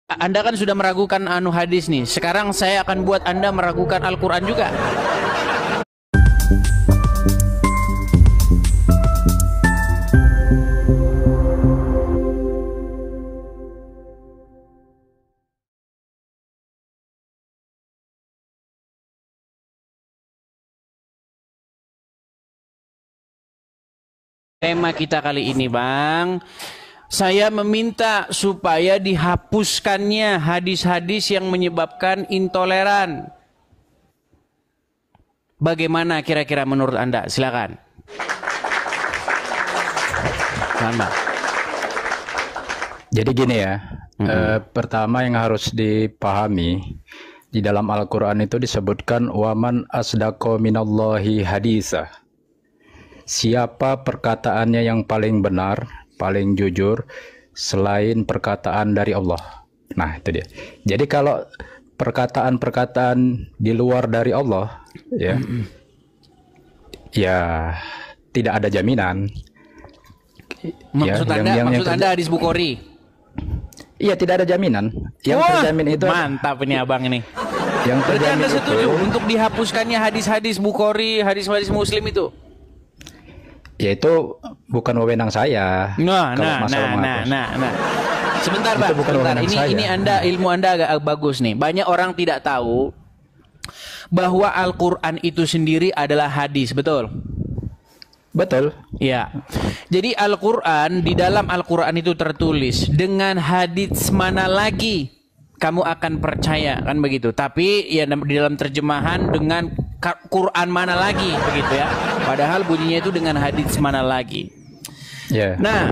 Anda kan sudah meragukan hadis nih. Sekarang saya akan buat Anda meragukan Al-Quran juga. Tema kita kali ini, Bang, saya meminta supaya dihapuskannya hadis-hadis yang menyebabkan intoleran. Bagaimana kira-kira menurut Anda? Silakan. Bang. Jadi gini ya, pertama yang harus dipahami, di dalam Al-Quran itu disebutkan waman asdaqo minallahi haditha. Siapa perkataannya yang paling benar, paling jujur selain perkataan dari Allah. Nah, itu dia. Jadi kalau perkataan-perkataan di luar dari Allah, ya tidak ada jaminan. Maksud Anda hadis Bukhari? Iya, tidak ada jaminan. Yang terjamin itu mantap ini abang ini. Yang berarti Anda setuju itu, untuk dihapuskannya hadis-hadis Bukhari, hadis-hadis Muslim itu? Ya itu bukan wewenang saya. Nah. Sebentar, Bang. Sebentar. Ini ilmu Anda agak bagus nih. Banyak orang tidak tahu bahwa Al-Qur'an itu sendiri adalah hadis, betul? Betul. Ya. Jadi Al-Qur'an, di dalam Al-Qur'an itu tertulis dengan hadis mana lagi kamu akan percaya, kan begitu. Tapi ya di dalam terjemahan dengan Quran mana lagi, begitu ya. Padahal bunyinya itu dengan hadis mana lagi. Nah,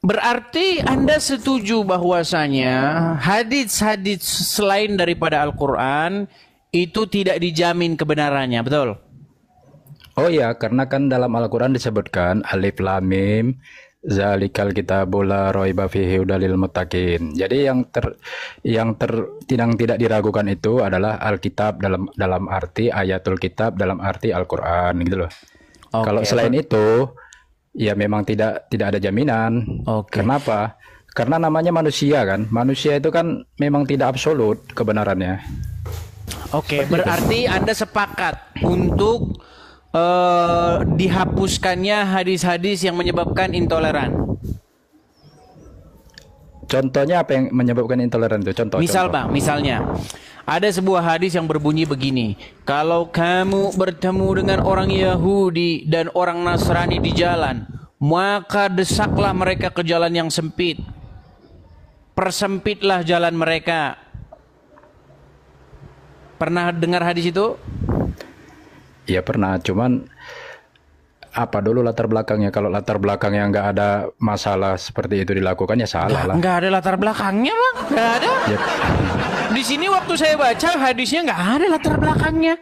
berarti Anda setuju bahwasanya hadis-hadis selain daripada Al-Quran itu tidak dijamin kebenarannya, betul? Oh iya, karena kan dalam Al-Quran disebutkan alif lam mim zalikal kitabul la raiba fihi hudalil muttaqin. Jadi yang tidak diragukan itu adalah Alkitab dalam arti ayatul kitab, dalam arti Al-Qur'an gitu loh. Kalau selain itu ya memang tidak ada jaminan. Kenapa? Karena namanya manusia kan. Manusia itu kan memang tidak absolut kebenarannya. Berarti Anda sepakat untuk dihapuskannya hadis-hadis yang menyebabkan intoleran. Contohnya apa yang menyebabkan intoleran itu? Misalnya ada sebuah hadis yang berbunyi begini: kalau kamu bertemu dengan orang Yahudi dan orang Nasrani di jalan, maka desaklah mereka ke jalan yang sempit, persempitlah jalan mereka. Pernah dengar hadis itu? Ya pernah, cuman apa dulu latar belakangnya? Kalau latar belakangnya nggak ada masalah seperti itu dilakukan ya salah lah. Nggak ada latar belakangnya, Bang. Nggak ada. Ya. Di sini waktu saya baca hadisnya nggak ada latar belakangnya.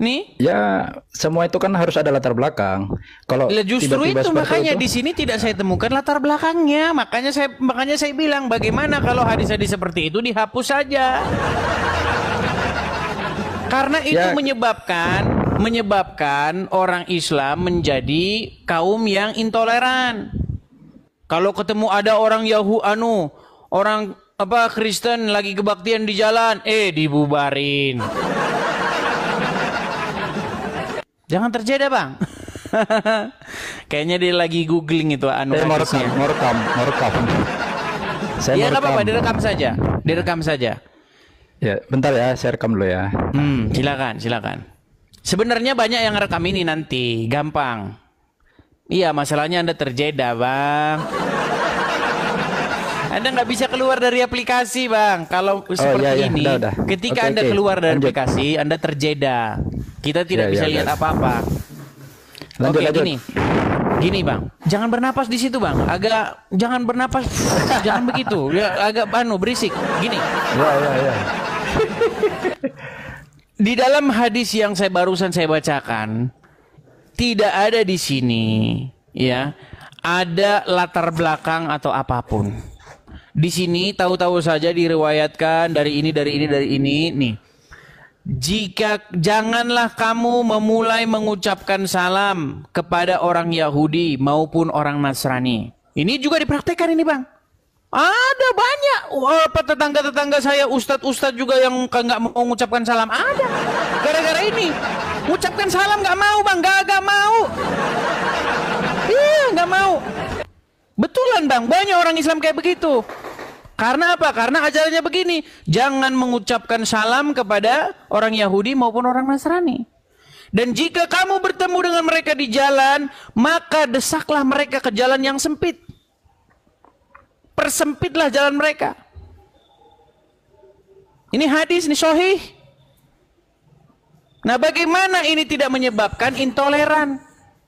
Nih. Ya semua itu kan harus ada latar belakang. Kalau justru itu makanya di sini tidak saya temukan latar belakangnya. Makanya saya bilang bagaimana kalau hadis-hadis seperti itu dihapus saja. Karena itu menyebabkan orang Islam menjadi kaum yang intoleran. Kalau ketemu ada orang orang Kristen lagi kebaktian di jalan, dibubarin. Jangan terjadi, Bang. Kayaknya dia lagi googling itu hadisnya. Mau rekam. Ya nggak apa-apa, direkam saja. Ya, bentar ya, saya rekam dulu ya. Silakan. Sebenarnya banyak yang rekam ini nanti, gampang. Iya, masalahnya Anda terjeda, Bang. Anda nggak bisa keluar dari aplikasi, Bang. Kalau seperti ini, ketika Anda keluar dari aplikasi, Anda terjeda. Kita tidak bisa lihat apa-apa. Lanjut. Gini, Bang. Jangan bernapas di situ, Bang. Jangan bernapas. Jangan begitu. Ya, agak berisik. Gini. Ya. Di dalam hadis yang barusan saya bacakan, tidak ada di sini ya ada latar belakang atau apapun. Di sini tahu-tahu saja diriwayatkan dari ini nih. Janganlah kamu memulai mengucapkan salam kepada orang Yahudi maupun orang Nasrani. Ini juga dipraktekkan ini, Bang. Ada banyak. Apa tetangga-tetangga saya, ustadz-ustadz juga yang nggak mau mengucapkan salam. Ada. Gara-gara ini. Ucapkan salam nggak mau bang, nggak mau. Iya nggak mau. Betulan bang, banyak orang Islam kayak begitu. Karena apa? Karena ajarannya begini. Jangan mengucapkan salam kepada orang Yahudi maupun orang Nasrani. Dan jika kamu bertemu dengan mereka di jalan, maka desaklah mereka ke jalan yang sempit. Persempitlah jalan mereka. Ini hadis, ini sahih. Nah, bagaimana ini tidak menyebabkan intoleran?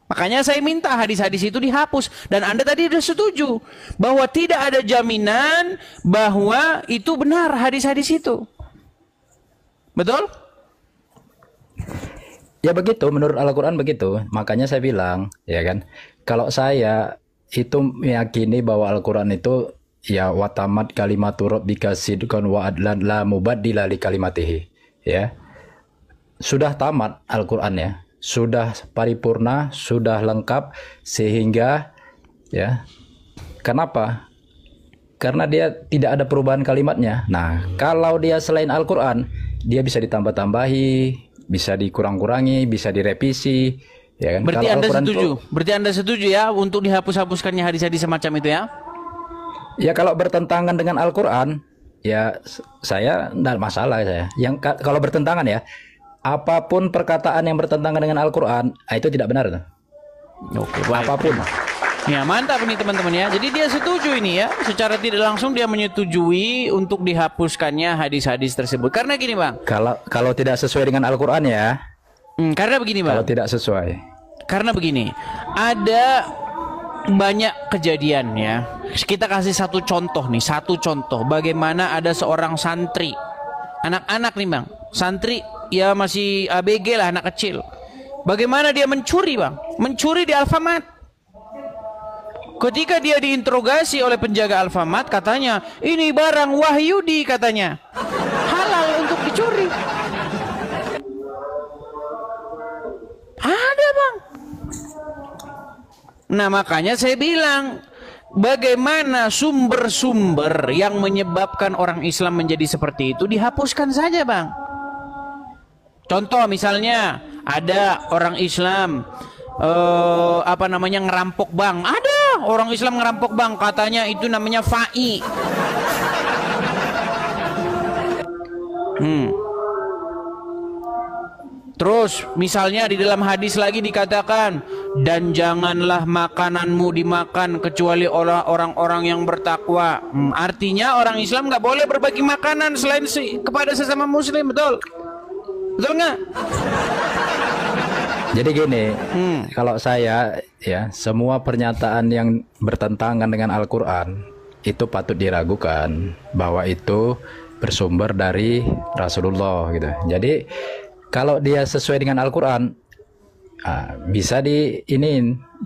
Makanya saya minta hadis-hadis itu dihapus. Dan Anda tadi sudah setuju bahwa tidak ada jaminan bahwa itu benar hadis-hadis itu. Betul? Ya begitu, menurut Al-Quran begitu. Makanya saya bilang, ya kan, kalau saya itu meyakini bahwa Al-Quran itu ya watamat kalimatur rabbika sidqan wa adlan la mubaddila li kalimatihi, ya. Sudah tamat Al-Quran ya. Sudah paripurna, sudah lengkap sehingga ya. Kenapa? Karena dia tidak ada perubahan kalimatnya. Nah, kalau dia selain Al-Quran, dia bisa ditambah-tambahi, bisa dikurang-kurangi, bisa direvisi, ya kan? Berarti Kalau Anda Al-Quran setuju? Berarti Anda setuju ya untuk dihapus-hapuskannya hadis-hadis semacam itu ya? ya kalau bertentangan dengan Al-Quran, ya saya tidak masalah saya. Yang kalau bertentangan ya, apapun perkataan yang bertentangan dengan Al-Quran, itu tidak benar. Oke, baik. Apapun. Ya mantap nih teman-teman ya. Jadi dia setuju ini ya. Secara tidak langsung dia menyetujui untuk dihapuskannya hadis-hadis tersebut. Karena gini bang. Kalau tidak sesuai dengan Al-Quran ya. Karena begini bang. Kalau tidak sesuai. Karena begini. Ada banyak kejadian ya. Kita kasih satu contoh nih. Satu contoh. Bagaimana ada seorang santri. Anak-anak nih bang. Santri ya masih ABG lah, anak kecil. Bagaimana dia mencuri bang? Mencuri di Alfamart. Ketika dia diinterogasi oleh penjaga Alfamart, katanya, ini barang Wahyudi katanya. Halal untuk dicuri. Ada bang. Nah makanya saya bilang, bagaimana sumber-sumber yang menyebabkan orang Islam menjadi seperti itu dihapuskan saja bang. Contoh misalnya, ada orang Islam ngerampok bank. Ada orang Islam ngerampok bank, katanya itu namanya fa'i. Terus misalnya di dalam hadis lagi dikatakan, dan janganlah makananmu dimakan kecuali oleh orang-orang yang bertakwa. Artinya orang Islam nggak boleh berbagi makanan selain kepada sesama muslim, betul? Betul nggak? Jadi gini, kalau saya ya semua pernyataan yang bertentangan dengan Al-Quran itu patut diragukan bahwa itu bersumber dari Rasulullah gitu. Jadi kalau dia sesuai dengan Al-Quran bisa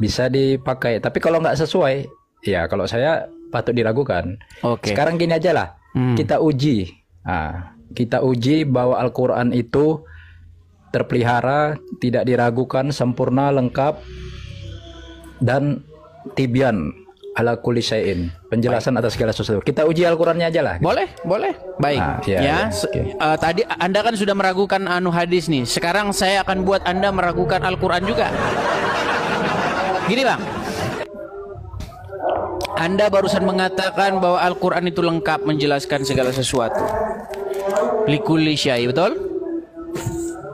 bisa dipakai. Tapi kalau nggak sesuai, ya kalau saya patut diragukan. Oke. Sekarang gini aja lah, kita uji, kita uji bahwa Al-Quran itu terpelihara, tidak diragukan, sempurna, lengkap, dan tibyan ala kulli syai'in, penjelasan atas segala sesuatu. Kita uji Al-Qur'annya aja lah. Boleh. Baik. Okay. Tadi Anda kan sudah meragukan hadis nih. Sekarang saya akan buat Anda meragukan Al-Qur'an juga. Gini, Bang. Anda barusan mengatakan bahwa Al-Qur'an itu lengkap menjelaskan segala sesuatu. Likulli syai', betul?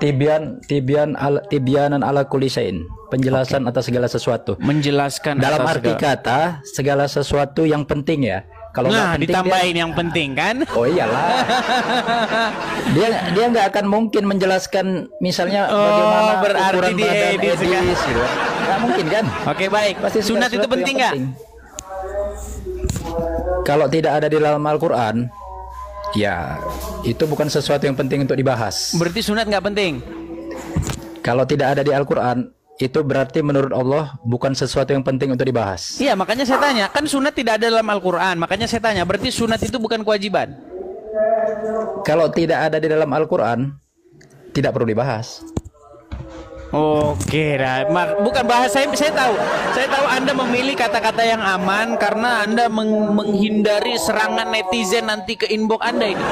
Tibyanan ala kulli syai'in, penjelasan atas segala sesuatu. Menjelaskan dalam atas arti kata segala sesuatu yang penting ya. Kalau nah, penting, ditambahin yang penting kan? Oh iyalah. dia nggak akan mungkin menjelaskan misalnya bagaimana berarti ukuran badan edis gitu. Nggak mungkin kan? Oke, baik. Pasti Sunat itu penting nggak? Kalau tidak ada di dalam Al-Quran, ya itu bukan sesuatu yang penting untuk dibahas. Berarti sunat nggak penting? Kalau tidak ada di Al-Quran, itu berarti menurut Allah bukan sesuatu yang penting untuk dibahas. Iya, makanya saya tanya, kan sunat tidak ada dalam Al-Quran. Makanya saya tanya, berarti sunat itu bukan kewajiban? Kalau tidak ada di dalam Al-Quran, tidak perlu dibahas. Oke, nah, bukan bahasa saya tahu. Saya tahu Anda memilih kata-kata yang aman karena Anda menghindari serangan netizen nanti ke inbox Anda ini.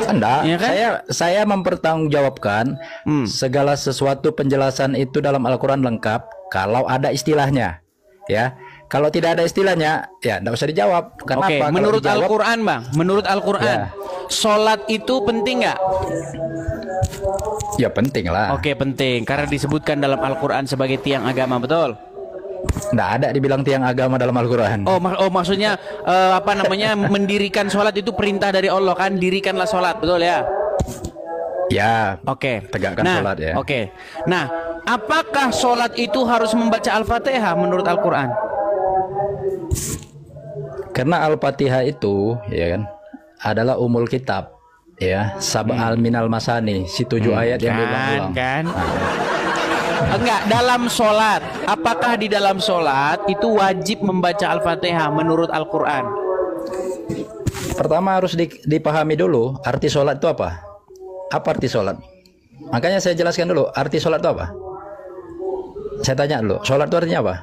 Enggak, Ya kan? saya mempertanggungjawabkan segala sesuatu penjelasan itu dalam Al-Quran lengkap kalau ada istilahnya, ya. Kalau tidak ada istilahnya, ya enggak usah dijawab. Kenapa? Oke, Kalau menurut dijawab, Al-Quran, Bang, menurut Al-Quran, Ya. sholat itu penting nggak? ya penting lah. Oke, penting karena disebutkan dalam Al-Quran sebagai tiang agama, betul? Enggak ada dibilang tiang agama dalam Al-Quran. Oh, maksudnya apa namanya mendirikan sholat itu perintah dari Allah kan? Dirikanlah sholat, betul ya? Ya, Oke. tegakkan sholat ya. Oke. Nah, apakah sholat itu harus membaca Al-Fatihah menurut Al-Quran? Karena Al-Fatihah itu, ya kan, adalah umul kitab, ya, sab'al minal masani, si 7 ayat yang diulang-ulang. Kan? Enggak, dalam sholat. Apakah di dalam sholat itu wajib membaca Al-Fatihah menurut Al-Quran? Pertama harus dipahami dulu arti sholat itu apa? Apa arti sholat? Makanya saya jelaskan dulu arti sholat itu apa. Saya tanya dulu, sholat itu artinya apa?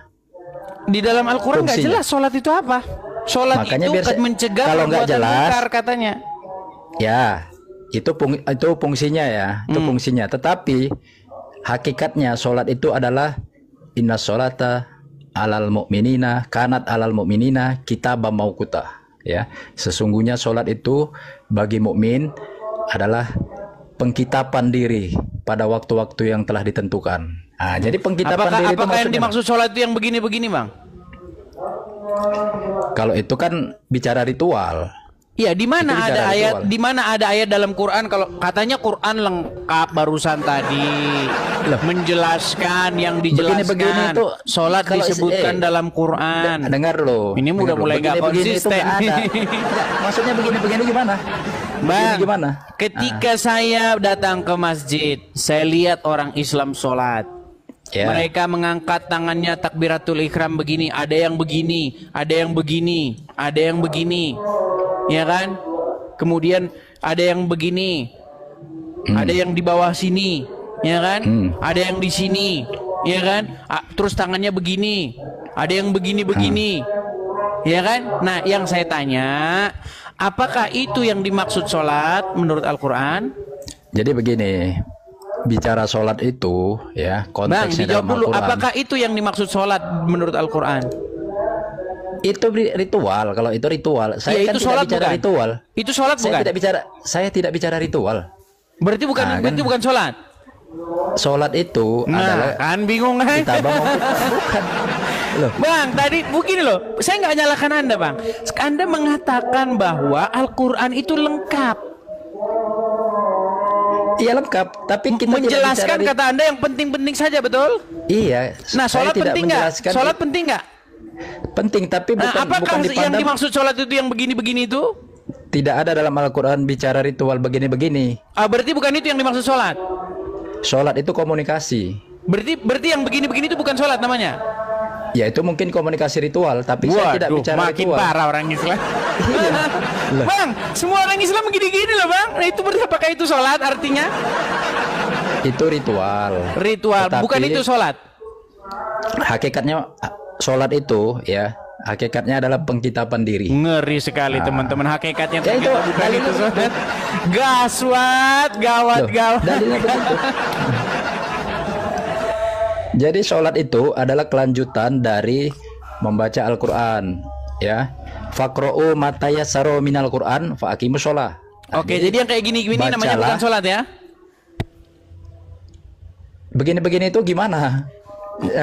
Di dalam Al-Quran nggak Fungsinya. jelas sholat itu apa. Sholat Makanya itu biar kan mencegah kalau nggak perbuatan jelas, mungkar katanya. Ya, itu fungsinya ya, itu fungsinya. Tetapi hakikatnya sholat itu adalah inna sholata alal mu'minina kanat alal mu'minina kitabam mauquta. Ya, sesungguhnya sholat itu bagi mukmin adalah pengkitapan diri pada waktu-waktu yang telah ditentukan. Nah, jadi pengkitapan diri itu Apakah yang maksudnya, dimaksud sholat itu yang begini-begini, Bang? kalau itu kan bicara ritual. Iya, di mana Itu ada bicara ayat? ritual. Di mana ada ayat dalam Quran kalau katanya Quran lengkap barusan tadi menjelaskan yang dijelaskan. Begini-begini itu Sholat kalau disebutkan dalam Quran. Dengar loh. Ini udah dengar mulai loh. nggak Begini-begini itu konsisten. nggak ada. Nggak, maksudnya begini-begini gimana? Bang, Begini gimana? ketika saya datang ke masjid, saya lihat orang Islam sholat. Ya. Mereka mengangkat tangannya takbiratul ihram begini, ada yang begini, ada yang begini, ada yang begini, ya kan? Kemudian ada yang begini, ada yang di bawah sini, ya kan? Ada yang di sini, ya kan? Terus tangannya begini, ada yang begini-begini, ya kan? Nah, yang saya tanya, apakah itu yang dimaksud sholat menurut Al-Quran? Jadi begini, bicara sholat itu ya Bang, konteksnya dijawab dalam dulu, Al-Quran. apakah itu yang dimaksud sholat menurut Al-Quran? Itu ritual. Kalau itu ritual, saya Ya, kan itu tidak sholat bicara bukan? ritual. Itu sholat bukan? Saya tidak bicara ritual. Berarti bukan, Nah, berarti kan. bukan sholat. Sholat itu adalah Nah, kan bingung kan? kita bukan. Loh, Bang, tadi begini loh, saya nggak nyalakan Anda, Bang. Anda mengatakan bahwa Al-Quran itu lengkap. iya lengkap, tapi kita Menjelaskan tidak bicara kata Anda yang penting-penting saja, betul? Iya. Nah, saya sholat tidak penting nggak? menjelaskan Sholat penting nggak? penting, tapi Nah, bukan apakah yang dipandang. dimaksud sholat itu yang begini-begini itu? Tidak ada dalam Al-Quran bicara ritual begini-begini. Berarti bukan itu yang dimaksud sholat. Sholat itu komunikasi. Berarti yang begini-begini itu bukan sholat namanya. Ya itu mungkin komunikasi ritual, tapi saya tidak bicara makin ritual. parah orang Islam. Lah. Bang, semua orang Islam begini-gini loh, Bang. Nah, itu berarti apakah itu sholat artinya? Itu ritual. Ritual, Tetapi bukan itu sholat. Hakikatnya sholat itu ya, hakikatnya adalah pengkitapan diri. Ngeri sekali teman-teman, hakikatnya Ya, itu bukan dalilnya itu sholat. Gaswat, gawat, Loh, gawat. dalilnya begitu. Jadi sholat itu adalah kelanjutan dari membaca Al-Quran, ya. Faqra'u matayassara minal Quran fa'aqimus sholah. Oke, jadi yang kayak gini-gini namanya bukan sholat ya? Begini-begini itu gimana?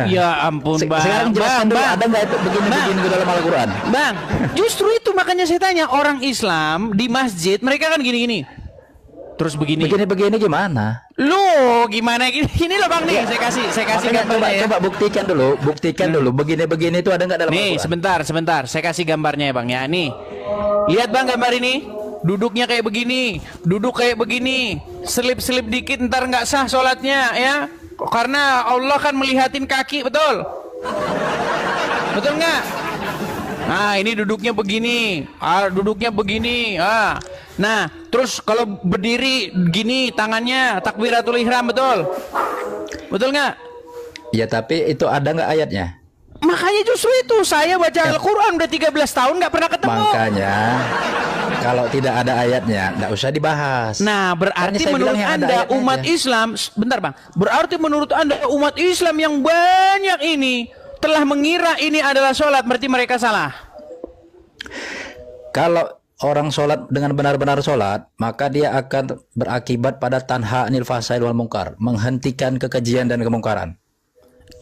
Ya ampun, Bang. Sekarang jelaskan dulu, ada nggak itu begini-begini di dalam Al-Quran? Bang, justru itu makanya saya tanya, orang Islam di masjid mereka kan gini-gini. Terus begini. Begini-begini gimana? Lu gimana gini? Ini loh, Bang, nih. Saya kasih Makanya gambarnya ya. coba buktikan dulu. Begini-begini itu ada nggak dalam Nih, Al-Quran? sebentar. Saya kasih gambarnya ya, Bang ya. Nih. Lihat, Bang, gambar ini. Duduknya kayak begini, duduk kayak begini. Selip-selip dikit ntar nggak sah sholatnya ya. Karena Allah kan melihatin kaki, betul? Betul nggak? Nah, ini duduknya begini. Duduknya begini. Nah, terus kalau berdiri gini tangannya takbiratul ihram, betul? Betul nggak? Ya, tapi itu ada nggak ayatnya? Makanya justru itu saya baca Al-Quran udah 13 tahun nggak pernah ketemu. Makanya kalau tidak ada ayatnya nggak usah dibahas. Nah, berarti menurut Anda umat Islam, bentar Bang, berarti menurut Anda umat Islam yang banyak ini telah mengira ini adalah sholat, berarti mereka salah. Kalau orang sholat dengan benar-benar sholat, maka dia akan berakibat pada tanha anil fasail wal mungkar, menghentikan kekejian dan kemungkaran.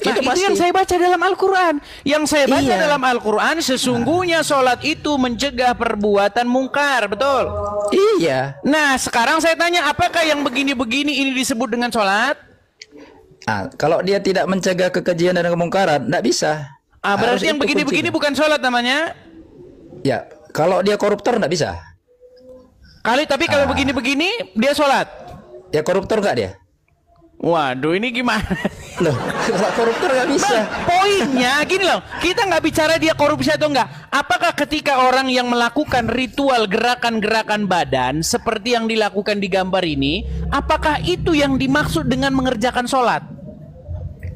Nah, itu yang saya baca dalam Al-Quran. Yang saya baca dalam Al-Quran, sesungguhnya sholat itu mencegah perbuatan mungkar, betul? Iya. Nah, sekarang saya tanya, apakah yang begini-begini ini disebut dengan sholat? Kalau dia tidak mencegah kekejian dan kemungkaran, tidak bisa. Berarti yang begini-begini bukan sholat namanya? Ya, kalau dia koruptor tidak bisa. Tapi kalau begini-begini, dia sholat? Ya koruptor nggak dia? Waduh, ini gimana? Loh, kalau koruptor nggak bisa. Poinnya gini loh, kita nggak bicara dia korupsi atau enggak. Apakah ketika orang yang melakukan ritual gerakan-gerakan badan seperti yang dilakukan di gambar ini, apakah itu yang dimaksud dengan mengerjakan sholat?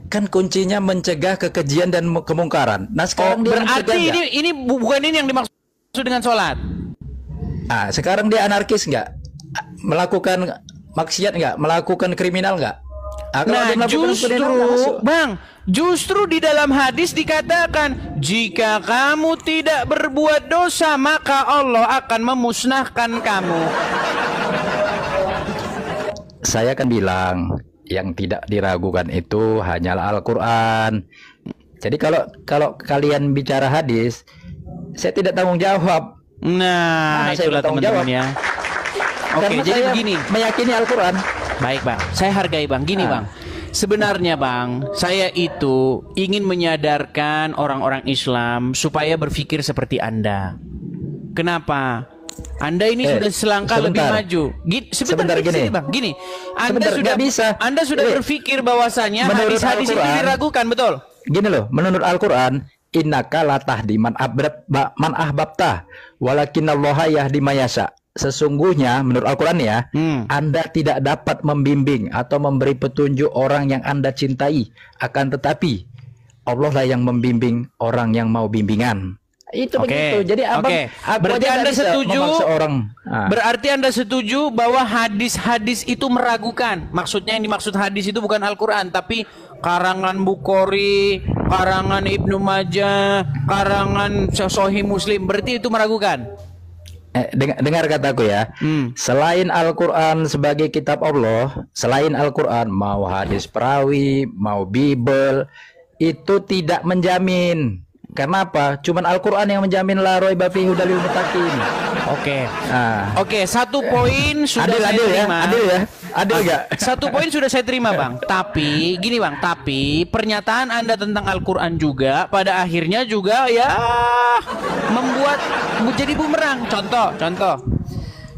Kan kuncinya mencegah kekejian dan kemungkaran. Nah sekarang dia berarti ini bukan ini yang dimaksud dengan sholat. Sekarang dia anarkis nggak? Melakukan maksiat nggak? Melakukan kriminal nggak? Justru di dalam hadis dikatakan, jika kamu tidak berbuat dosa maka Allah akan memusnahkan kamu. Saya kan bilang yang tidak diragukan itu hanyalah Al-Quran. Jadi kalau kalian bicara hadis, saya tidak tanggung jawab. Nah, itulah teman-teman ya. Oke, jadi begini, meyakini Al-Quran. Baik Bang, saya hargai Bang. Gini Bang, sebenarnya Bang, saya itu ingin menyadarkan orang-orang Islam supaya berpikir seperti Anda. Kenapa? Anda ini sudah selangkah lebih maju. Sebentar gini, Bang. Gini, Anda sudah berpikir bahwasanya hadis-hadis itu diragukan, betul? Gini loh, menurut Al-Quran, innaka latahdi man ahbabta walakinallaha yahdi mayasya. Sesungguhnya menurut Al-Quran ya, Anda tidak dapat membimbing atau memberi petunjuk orang yang Anda cintai, akan tetapi Allah lah yang membimbing orang yang mau bimbingan. Itu begitu. Jadi berarti Anda setuju? Berarti Anda setuju bahwa hadis-hadis itu meragukan. Maksudnya yang dimaksud hadis itu bukan Al-Quran, tapi karangan Bukhari, karangan Ibnu Majah, karangan Sahih Muslim. Berarti itu meragukan. Dengar kataku ya. Selain Al-Quran sebagai kitab Allah, selain Al-Quran, mau hadis perawi, mau Bible, itu tidak menjamin. Karena apa? Cuman Al-Quran yang menjamin la raiba fihi hudalil muttaqin. Oke, satu poin sudah saya terima. Adil ya? Adil nggak? Satu poin sudah saya terima Bang. Tapi gini Bang, pernyataan Anda tentang Al-Quran juga pada akhirnya juga ya membuat menjadi bumerang. Contoh.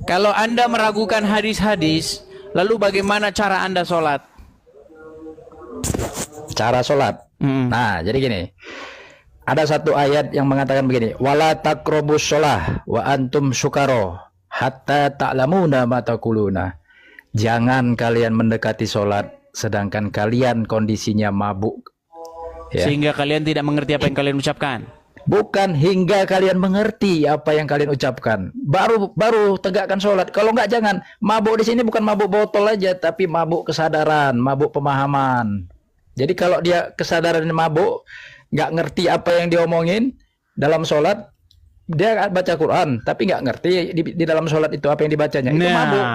Kalau Anda meragukan hadis-hadis, lalu bagaimana cara Anda sholat? Cara sholat? Nah, jadi gini. Ada satu ayat yang mengatakan begini, wala taqrabus shalah wa antum sukaro hatta ta'lamuna ma taquluna. Jangan kalian mendekati sholat sedangkan kalian kondisinya mabuk. Ya. Sehingga kalian tidak mengerti apa yang kalian ucapkan. Bukan hingga kalian mengerti apa yang kalian ucapkan. Baru tegakkan sholat. Kalau enggak jangan. Mabuk di sini bukan mabuk botol aja, tapi mabuk kesadaran, mabuk pemahaman. Jadi kalau dia kesadaran mabuk, nggak ngerti apa yang diomongin dalam sholat, dia baca Quran tapi nggak ngerti di dalam sholat itu apa yang dibacanya. Itu mabuk.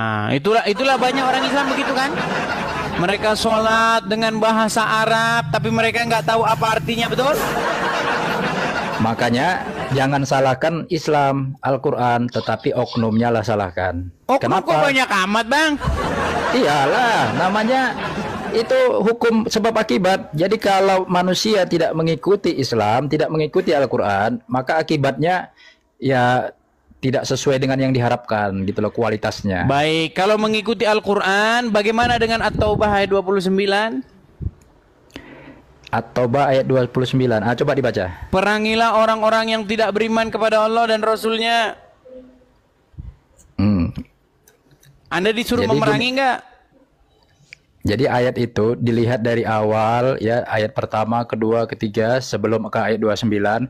Itulah banyak orang Islam begitu kan. Mereka sholat dengan bahasa Arab tapi mereka nggak tahu apa artinya, betul? Makanya jangan salahkan Islam, Al-Quran, tetapi oknumnya lah salahkan. Kenapa? Kok banyak amat Bang? Iyalah, namanya itu hukum sebab akibat. Jadi kalau manusia tidak mengikuti Islam, tidak mengikuti Al-Quran, maka akibatnya ya tidak sesuai dengan yang diharapkan gitu loh kualitasnya. Baik, kalau mengikuti Al-Quran, bagaimana dengan At-Taubah ayat 29? At-Taubah ayat 29. Coba dibaca. Perangilah orang-orang yang tidak beriman kepada Allah dan Rasulnya. Anda disuruh Jadi memerangi enggak? Jadi ayat itu dilihat dari awal ya, ayat pertama, kedua, ketiga sebelum ke ayat 29,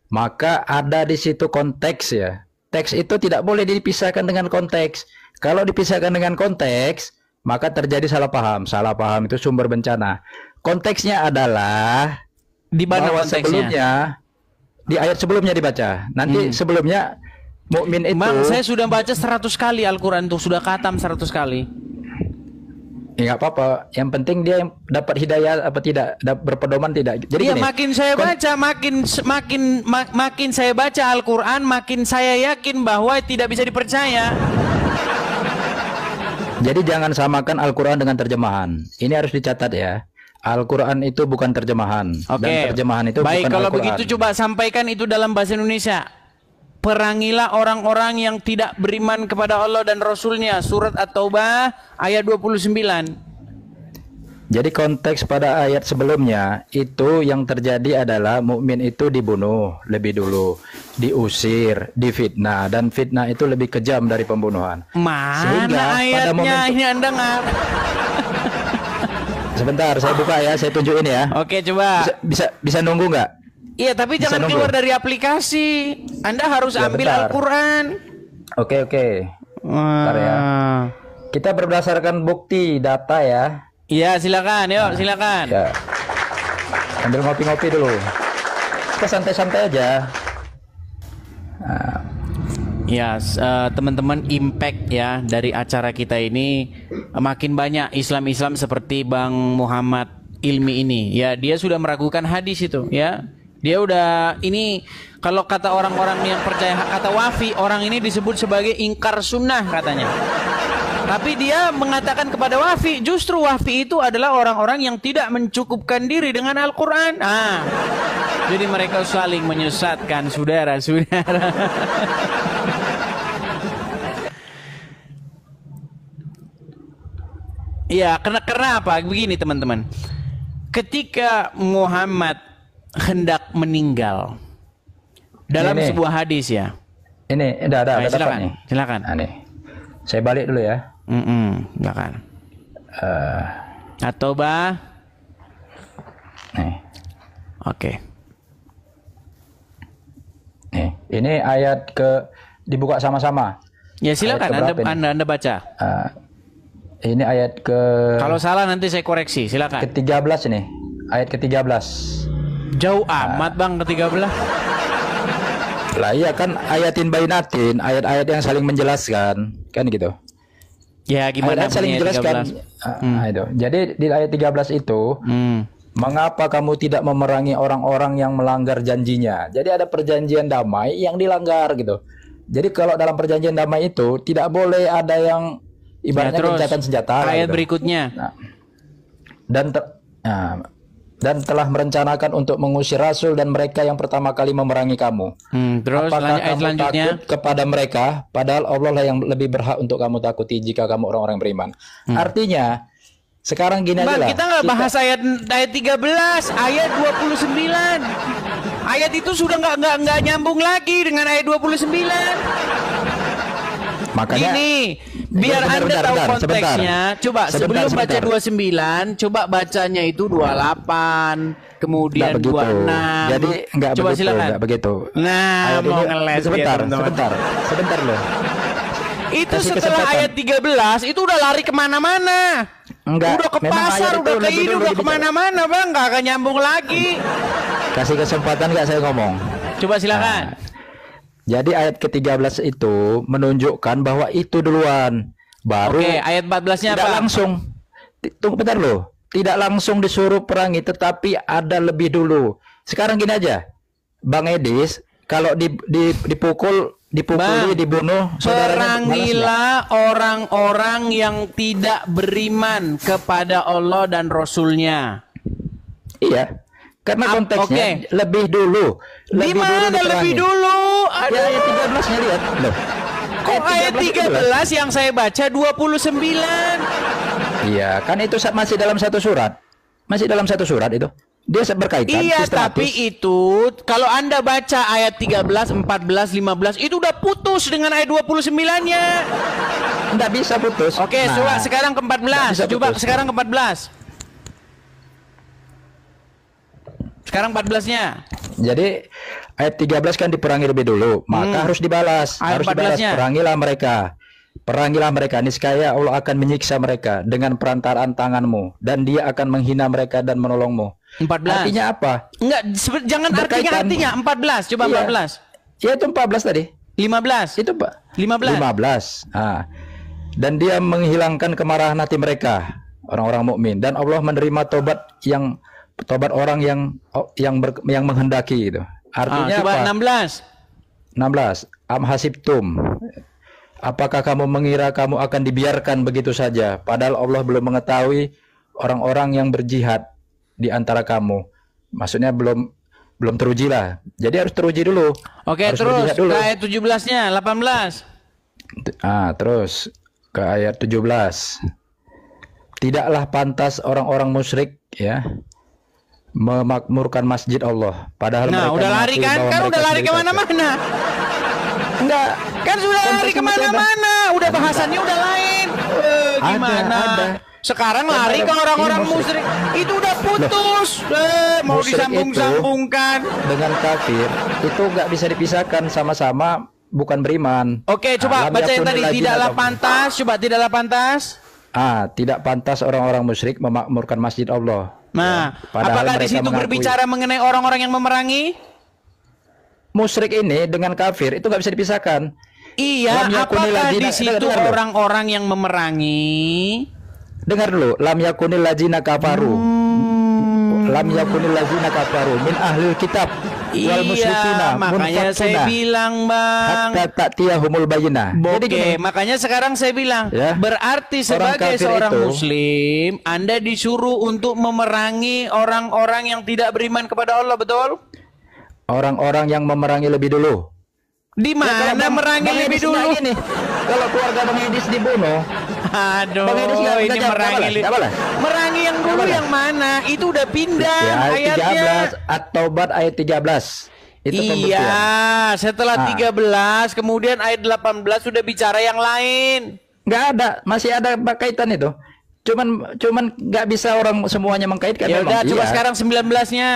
maka ada di situ konteks ya. Teks itu tidak boleh dipisahkan dengan konteks. Kalau dipisahkan dengan konteks, maka terjadi salah paham. Salah paham itu sumber bencana. Konteksnya adalah Di mana bahwa konteksnya? sebelumnya di ayat sebelumnya dibaca. Nanti sebelumnya mukmin itu Bang, saya sudah baca 100 kali Al-Quran tuh, sudah khatam 100 kali. ya nggak apa-apa. Yang penting dia yang dapat hidayah apa tidak, berpedoman tidak. Jadi Iya, gini, makin saya baca, makin saya baca Al-Quran, makin saya yakin bahwa tidak bisa dipercaya. jadi jangan samakan Al-Quran dengan terjemahan. Ini harus dicatat ya. Al-Quran itu bukan terjemahan. Oke. Dan terjemahan itu baik, bukan kalau Al-Quran. begitu coba sampaikan itu dalam bahasa Indonesia. Perangilah orang-orang yang tidak beriman kepada Allah dan Rasulnya. Surat At-Taubah ayat 29. Jadi konteks pada ayat sebelumnya itu yang terjadi adalah mukmin itu dibunuh lebih dulu, diusir, difitnah, dan fitnah itu lebih kejam dari pembunuhan. Mana ayatnya ini Anda nggak? Sebentar, saya buka ya, saya tunjukin ya. Oke, coba. Bisa nunggu nggak? Iya, tapi Bisa jangan nunggu. keluar dari aplikasi. Anda harus Ya, ambil bentar. Al-Quran. Oke. Bentar ya. Kita berdasarkan bukti data ya. Iya, silakan. Yuk, silakan. Ya. Ambil ngopi-ngopi dulu. Kita santai-santai aja. Ya, teman-teman, impact ya dari acara kita ini makin banyak Islam-Islam seperti Bang Muhammad Ilmi ini. Ya, dia sudah meragukan hadis itu, ya. Dia udah ini, kalau kata orang-orang yang percaya kata wafi, orang ini disebut sebagai ingkar sunnah katanya. Tapi dia mengatakan kepada wafi, justru wafi itu adalah orang-orang yang tidak mencukupkan diri dengan Al-Quran. Jadi mereka saling menyesatkan, saudara-saudara. Iya, karena apa? Begini teman-teman. Ketika Muhammad hendak meninggal dalam Ini. sebuah hadis ya. Ini ada dapat Silakan, nih. silakan. Nah, nih. Saya balik dulu ya. Silakan. At-Taubah. Nih. Oke. Nih, ini ayat dibuka sama-sama. Ya silakan Ayat keberapa ini? Anda baca. Ini ayat Kalau salah nanti saya koreksi, silakan. ke-13 ini. Ayat ke-13. Jauh amat Bang ke-13. Lah iya kan, ayatin bainatin, ayat-ayat yang saling menjelaskan, kan gitu. Ya gimana Ayat saling bunyinya menjelaskan. 13? Itu. Jadi di ayat 13 itu, mengapa kamu tidak memerangi orang-orang yang melanggar janjinya? Jadi ada perjanjian damai yang dilanggar gitu. Jadi kalau dalam perjanjian damai itu tidak boleh ada yang ibaratnya terus, gencatan senjata. ayat gitu. berikutnya. Nah, dan telah merencanakan untuk mengusir Rasul dan mereka yang pertama kali memerangi kamu. Terus Apakah ayat kamu selanjutnya. takut kepada mereka, padahal Allah lah yang lebih berhak untuk kamu takuti jika kamu orang-orang beriman. Artinya, sekarang gini aja Bang, lah. kita nggak bahas ayat 13, ayat 29. Ayat itu sudah nggak nyambung lagi dengan ayat 29. Makanya, Gini, biar Bentar, Anda bentar, tahu bentar, konteksnya. Coba sebelum baca sebentar. 29, coba bacanya itu 28, kemudian Nggak begitu. 26. Jadi nggak Coba begitu, silakan. nggak begitu. Nah, Ayat mau ini- ngeles sebentar, ya, teman-teman. sebentar loh. Itu Kasih setelah kesempatan. ayat 13 itu udah lari kemana-mana. Enggak, Udah ke memang pasar, ayat itu udah ke lebih ini, dulu udah dibicara. kemana-mana bang, nggak akan nyambung lagi. Kasih kesempatan nggak saya ngomong. Coba silakan. Jadi ayat ke-13 itu menunjukkan bahwa itu duluan. Baru Oke, ayat 14-nya tidak apa? langsung. Tunggu bentar loh. Tidak langsung disuruh perangi, tetapi ada lebih dulu. Sekarang gini aja. Bang Edis, kalau dipukuli, Bang, dibunuh, saudaranya balasnya. perangilah orang-orang yang tidak beriman kepada Allah dan Rasulnya. Iya. Karena konteksnya oke. lebih dulu. Di mana diperangi. lebih dulu? Ya, ayat 13-nya lihat. Loh. Kok ayat 13 yang saya baca 29? Iya, kan itu masih dalam satu surat. Masih dalam satu surat itu. Dia berkaitan Iya, tapi sistematis. itu kalau Anda baca ayat 13, 14, 15 itu udah putus dengan ayat 29-nya. Nggak bisa putus. Oke, Nah, coba sekarang ke nggak 14. bisa Coba putus. sekarang ke 14. Sekarang 14-nya. Jadi ayat 13 kan diperangi lebih dulu, maka harus dibalas. Ayat Harus dibalas. 14-nya. Perangilah mereka. Perangilah mereka, niscaya Allah akan menyiksa mereka dengan perantaraan tanganmu, dan dia akan menghina mereka dan menolongmu. 14. Artinya apa? Enggak, jangan Berkaitan. artinya 14. Coba Iya. 14. Ya itu 14 tadi. 15. Itu Pak. 15. 15. Ah. Dan dia menghilangkan kemarahan hati mereka, orang-orang mukmin, dan Allah menerima tobat orang yang menghendaki itu. Artinya Coba apa? 16. 16. Am hasibtum. Apakah kamu mengira kamu akan dibiarkan begitu saja, padahal Allah belum mengetahui orang-orang yang berjihad di antara kamu. Maksudnya belum teruji lah. Jadi harus teruji dulu. Oke, Harus terus berjihad dulu. ke ayat 17-nya, 18. Terus ke ayat 17. Tidaklah pantas orang-orang musyrik ya memakmurkan masjid Allah, padahal Nah, mereka udah lari mengakui kan? bahwa Kan mereka udah lari sendiri kafir. kemana-mana. Enggak, Kan sudah lari konteksnya masih ada. kemana-mana. Udah bahasannya udah lain. Gimana? ada. Sekarang Kan lari ke ada. orang-orang Ini musyrik. Itu udah putus. Mau musyrik disambung-sambungkan. Dengan kafir itu nggak bisa dipisahkan, sama-sama bukan beriman. Oke, coba Lam baca yang yakunil tadi. ladzina Tidaklah kafaru. pantas. Coba tidaklah pantas. Tidak pantas orang-orang musyrik memakmurkan masjid Allah. Nah, Padahal apakah di mereka situ mengakui. berbicara mengenai orang-orang yang memerangi? Musyrik ini dengan kafir itu nggak bisa dipisahkan. Iya, Lam yakunil apakah ladzina- di situ dengar dulu. orang-orang yang memerangi? Dengar dulu, lam yakunil ladzina kafaru. Lam yakunil ladzina kafaru min ahlil kitab wal musyrikina Iya, makanya saya munfakina bilang, Bang. hatta ta'tiyahumul bayyinah. Jadi Oke, gini, makanya sekarang saya bilang, Ya. berarti Orang sebagai kafir seorang itu- muslim, Anda disuruh untuk memerangi orang-orang yang tidak beriman kepada Allah, betul? orang-orang yang memerangi lebih dulu. Di mana merangi Bang lebih Edis nggak dulu? gini. Kalau keluarga Bang Edis dibunuh, Aduh, Bang Edis nggak ini jawab, merangi nggak balas? merangi yang dulu balas? yang mana? Itu udah pindah ya, ayat ayatnya. 13 At-Taubah ayat 13. Itu pembuktian. Iya, setelah Ah. 13, kemudian ayat 18 sudah bicara yang lain. Nggak ada, masih ada kaitan itu. Cuman nggak bisa orang semuanya mengkaitkan. Ya memang. udah, coba Iya. sekarang 19-nya.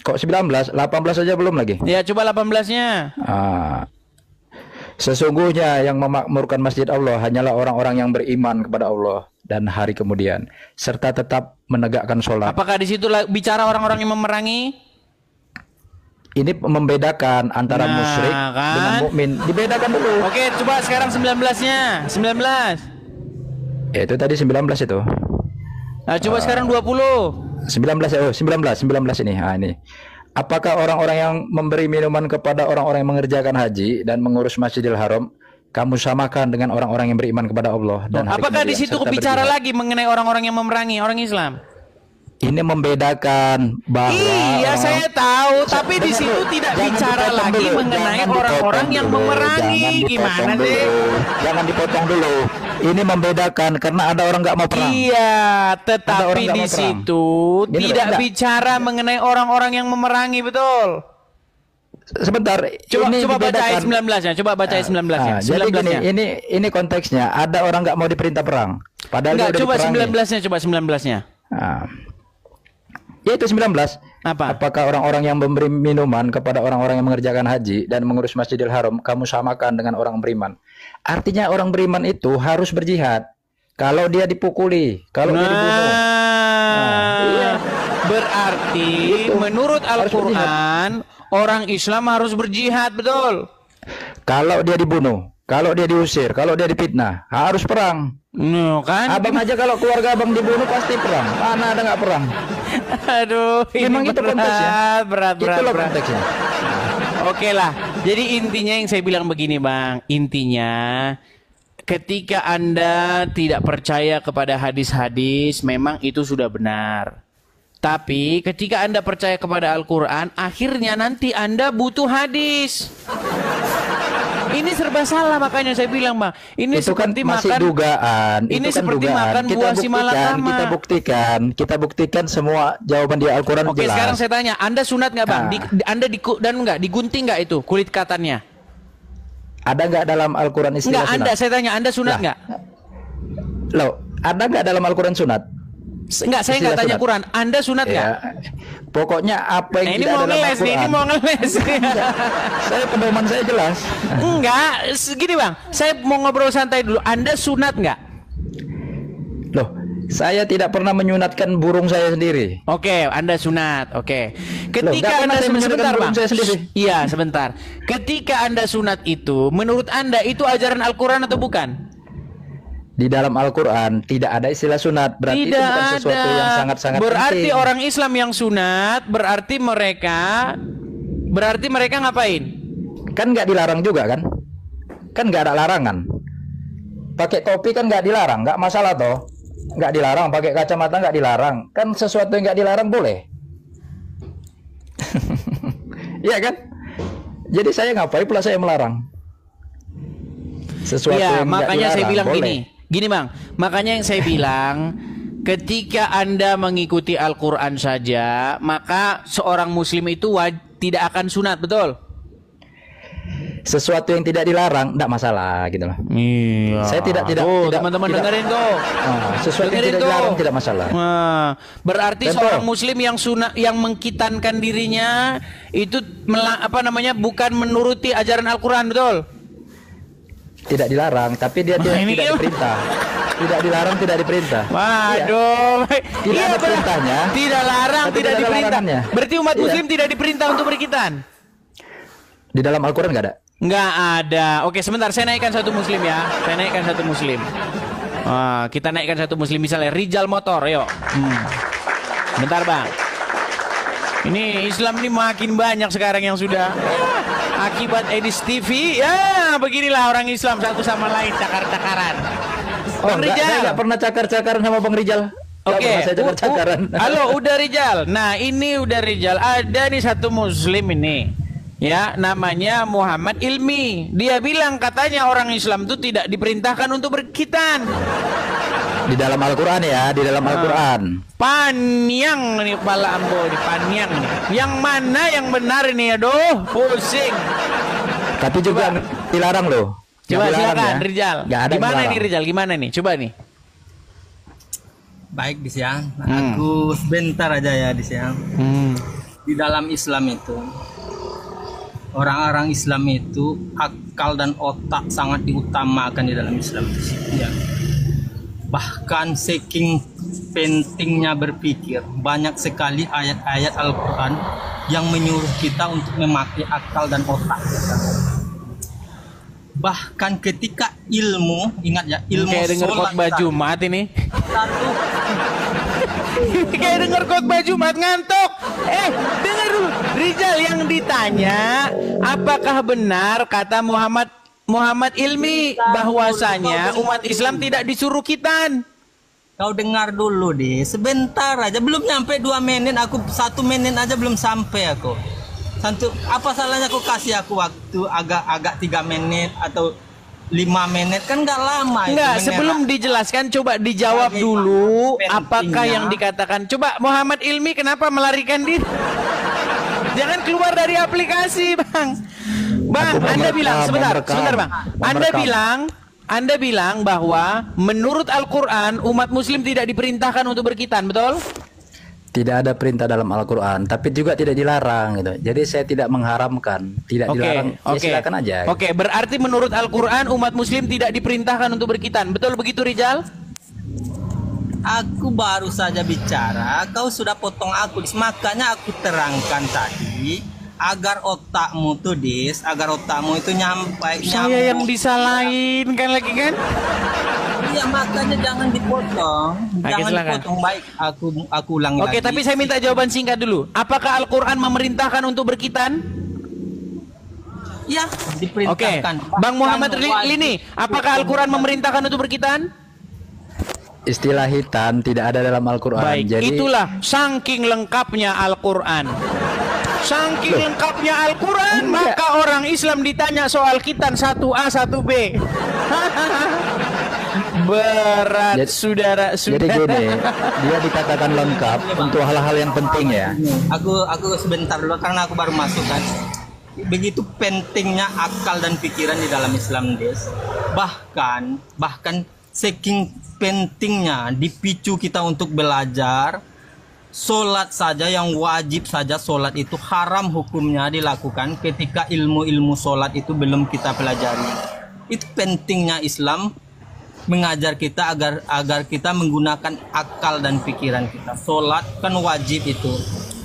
Kok 19, 18 saja belum lagi. Ya, coba 18-nya. Sesungguhnya yang memakmurkan masjid Allah hanyalah orang-orang yang beriman kepada Allah dan hari kemudian, serta tetap menegakkan sholat. Apakah di situ bicara orang-orang yang memerangi? Ini membedakan antara Nah, musyrik kan? dengan mukmin. Dibedakan dulu. Oke, coba sekarang 19-nya. 19. Ya, itu tadi 19 itu. Nah, coba sekarang 20. 19 ini. Ini. Apakah orang-orang yang memberi minuman kepada orang-orang yang mengerjakan haji dan mengurus Masjidil Haram kamu samakan dengan orang-orang yang beriman kepada Allah dan hari Apakah di kemudian, situ serta bicara berjihad? lagi mengenai orang-orang yang memerangi orang Islam? Ini membedakan bahwa Iya, orang- saya tahu, tapi di Dengar situ dulu, tidak jangan bicara dipotong lagi dulu, mengenai jangan orang-orang dipotong yang dulu, memerangi. jangan dipotong Gimana dulu, sih? Jangan dipotong dulu. Ini membedakan karena ada orang nggak mau perang. Iya, Ada tetapi orang nggak di mau perang. situ Gini loh, tidak enggak. bicara mengenai orang-orang yang memerangi, betul? Sebentar, Coba ini coba baca dibedakan. ayat 19-nya, coba baca ayat 19-nya. Jadi gini, 19-nya. ini konteksnya. Ada orang nggak mau diperintah perang, padahal Enggak, dia udah coba diperangi. 19-nya, coba 19-nya. Nah, ya itu 19. Apa? Apakah orang-orang yang memberi minuman kepada orang-orang yang mengerjakan haji dan mengurus Masjidil Haram kamu samakan dengan orang beriman? Artinya orang beriman itu harus berjihad. Kalau dia dipukuli, kalau dia dibunuh. Iya. Berarti Gitu. menurut Harus Al-Quran orang Islam harus berjihad, betul? Kalau dia dibunuh, kalau dia diusir, kalau dia dipitnah, harus perang. No, kan? Abang aja kalau keluarga abang dibunuh pasti perang. Mana ada nggak perang? Aduh, ini Memang itu konteksnya. berat. Itulah konteksnya. Oke lah. Jadi intinya yang saya bilang begini, Bang. Intinya ketika Anda tidak percaya kepada hadis-hadis, memang itu sudah benar. Tapi ketika Anda percaya kepada Al-Quran, akhirnya nanti Anda butuh hadis. Ini serba salah, makanya saya bilang, Bang. Ini Itu kan seperti masih makan dugaan. Ini Itu kan seperti dugaan. makan buah si malakama. Kita buktikan semua jawaban di Al-Quran Oke, jelas. sekarang saya tanya, Anda sunat nggak, Bang? Nah. Anda digunting nggak itu kulit katannya? Ada nggak dalam Al-Quran istilah Enggak, sunat? saya tanya, Anda sunat nggak? Loh, ada nggak dalam Al-Quran sunat? Enggak, saya nggak Istilah tanya sunat. Quran. Anda sunat nggak? Ya, pokoknya apa yang Ini tidak mau ada dalam ngeles nih, Al-Quran. ini mau ngeles. Saya pedoman saya jelas. Enggak, segini, Bang. Saya mau ngobrol santai dulu. Anda sunat nggak? Loh, saya tidak pernah menyunatkan burung saya sendiri. Oke, Anda sunat. Oke. Loh, nggak Ketika pernah Anda saya menyunatkan sebentar, burung Bang. saya sendiri. Iya, sebentar. Ketika Anda sunat itu, menurut Anda itu ajaran Al-Qur'an atau bukan? Di dalam Al-Quran tidak ada istilah sunat. Berarti itu Tidak bukan sesuatu ada. yang sangat-sangat Berarti penting. orang Islam yang sunat, berarti mereka ngapain? Kan nggak dilarang juga kan? Kan nggak ada larangan. Pakai topi kan nggak dilarang, nggak masalah toh. Nggak dilarang, pakai kacamata nggak dilarang. Kan sesuatu yang nggak dilarang boleh. Iya kan? Jadi saya ngapain pula saya melarang? Sesuatu Iya, yang nggak makanya saya dilarang, bilang boleh. gini Bang. Makanya yang saya bilang, ketika Anda mengikuti Al-Qur'an saja, maka seorang muslim itu tidak akan sunat, betul? Sesuatu yang tidak dilarang tidak masalah gitu loh. Iya. Saya tidak teman-teman dengerin tuh. Sesuatu yang Dengerin tidak tuh. dilarang tidak masalah. Nah, berarti Contoh. seorang muslim yang yang mengkitankan dirinya itu bukan menuruti ajaran Al-Qur'an, betul? Tidak dilarang, tapi dia tidak ini gimana? diperintah. Tidak dilarang, tidak diperintah. Waduh. Tidak ada perintahnya. Tidak larang, Tapi tidak tidak ada diperintah. larangannya. Berarti umat Iya. muslim tidak diperintah untuk berkitan. Di dalam Al-Quran nggak ada. Nggak ada. Oke, sebentar, saya naikkan satu muslim ya. Saya naikkan satu muslim. Kita naikkan satu muslim, misalnya Rijal Motor, yuk. Bentar, Bang. Ini Islam ini makin banyak sekarang yang sudah akibat Edis TV. Ya, beginilah orang Islam satu sama lain cakar-cakaran. Bang Enggak, Rijal. saya nggak pernah cakar-cakaran sama Bang Rijal. Nggak Oke, pernah saya cakar-cakaran. halo, udah Rijal. Nah, ini udah Rijal. Ada nih satu muslim ini. Ya, namanya Muhammad Ilmi. Dia bilang katanya orang Islam itu tidak diperintahkan untuk berkhitan. Di dalam Al-Quran ya, di dalam Al-Quran. Panyang nih kepala ambo nih, panyang nih. Yang mana yang benar ini? Aduh, pusing. Tapi juga dilarang loh. Coba Nggak dilarang silakan ya. Rijal. Nggak ada yang Gimana dilarang. nih Rijal? Gimana nih? Coba nih. Baik di siang, aku sebentar aja ya di siang. Di dalam Islam itu, orang-orang Islam itu akal dan otak sangat diutamakan di dalam Islam itu. Ya. Bahkan saking pentingnya berpikir, banyak sekali ayat-ayat Al-Quran yang menyuruh kita untuk memakai akal dan otak. Bahkan ketika ilmu, ingat ya, ilmu Kayak denger sholat khotbah tadi. Jumat ini. Satu, Kayak denger khotbah Jumat ngantuk. Dengar dulu. Rijal yang ditanya, apakah benar kata Muhammad Ilmi bahwasanya umat Islam tidak disuruh khitan? kau dengar dulu deh, sebentar aja, belum nyampe 2 menit, aku 1 menit aja belum sampai aku. Apa salahnya aku kasih aku waktu agak 3 menit atau 5 menit, kan nggak lama itu Enggak, menerang. sebelum dijelaskan coba dijawab Bagaimana dulu pentingnya? apakah yang dikatakan. Coba Muhammad Ilmi kenapa melarikan diri? Jangan keluar dari aplikasi, Bang. Bang, Aku Anda merekam, bilang sebentar, Bang. merekam. Anda bilang bahwa menurut Al-Qur'an umat muslim tidak diperintahkan untuk berkhitan, betul? Tidak ada perintah dalam Al-Quran, tapi juga tidak dilarang gitu. Jadi saya tidak mengharamkan, tidak dilarang. Ya silakan aja. Oke, berarti menurut Al-Qur'an umat muslim tidak diperintahkan untuk berkhitan. Betul begitu, Rijal? Aku baru saja bicara, kau sudah potong aku. Makanya aku terangkan tadi agar otakmu tuh agar otakmu itu nyampe. Saya yang disalahin kan lagi kan? Iya, makanya jangan dipotong. Oke, Jangan silakan. dipotong. Baik, aku ulangi Oke, lagi. tapi saya minta jawaban singkat dulu. Apakah Al-Qur'an memerintahkan untuk berkhitan? Ya, Oke, diperintahkan. Bang Muhammad Bahkan Lini, apakah Al-Quran memerintahkan untuk berkhitan? Istilah hitan tidak ada dalam Al-Quran. Baik, Jadi itulah saking lengkapnya Al-Quran. Saking lengkapnya Al-Quran, maka orang Islam ditanya soal khitan 1A 1B. Berat, Jadi- saudara. Jadi gini, dia dikatakan lengkap untuk hal-hal yang penting ya. Aku sebentar dulu karena aku baru masuk kan. Begitu pentingnya akal dan pikiran di dalam Islam, Des. Bahkan saking pentingnya dipicu kita untuk belajar. Solat saja yang wajib saja, solat itu haram hukumnya dilakukan ketika ilmu-ilmu solat itu belum kita pelajari. Itu pentingnya Islam mengajar kita agar kita menggunakan akal dan pikiran kita. Solat kan wajib itu.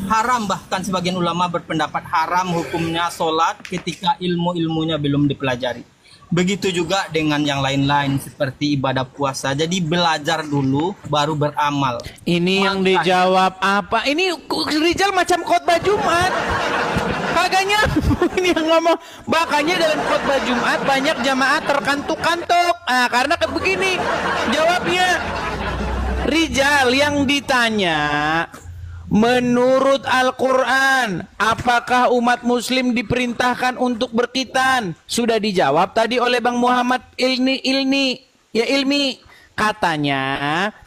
Haram, bahkan sebagian ulama berpendapat haram hukumnya solat ketika ilmu-ilmunya belum dipelajari. Begitu juga dengan yang lain-lain seperti ibadah puasa. Jadi belajar dulu baru beramal. Ini yang dijawab apa? Ini Rizal macam khotbah Jumat. Kagaknya ini yang ngomong. Makanya dalam khotbah Jumat banyak jamaah terkantuk-kantuk. Karena begini jawabnya. Rizal yang ditanya, menurut Al-Quran, apakah umat muslim diperintahkan untuk berkitan? Sudah dijawab tadi oleh Bang Muhammad Ilmi. Katanya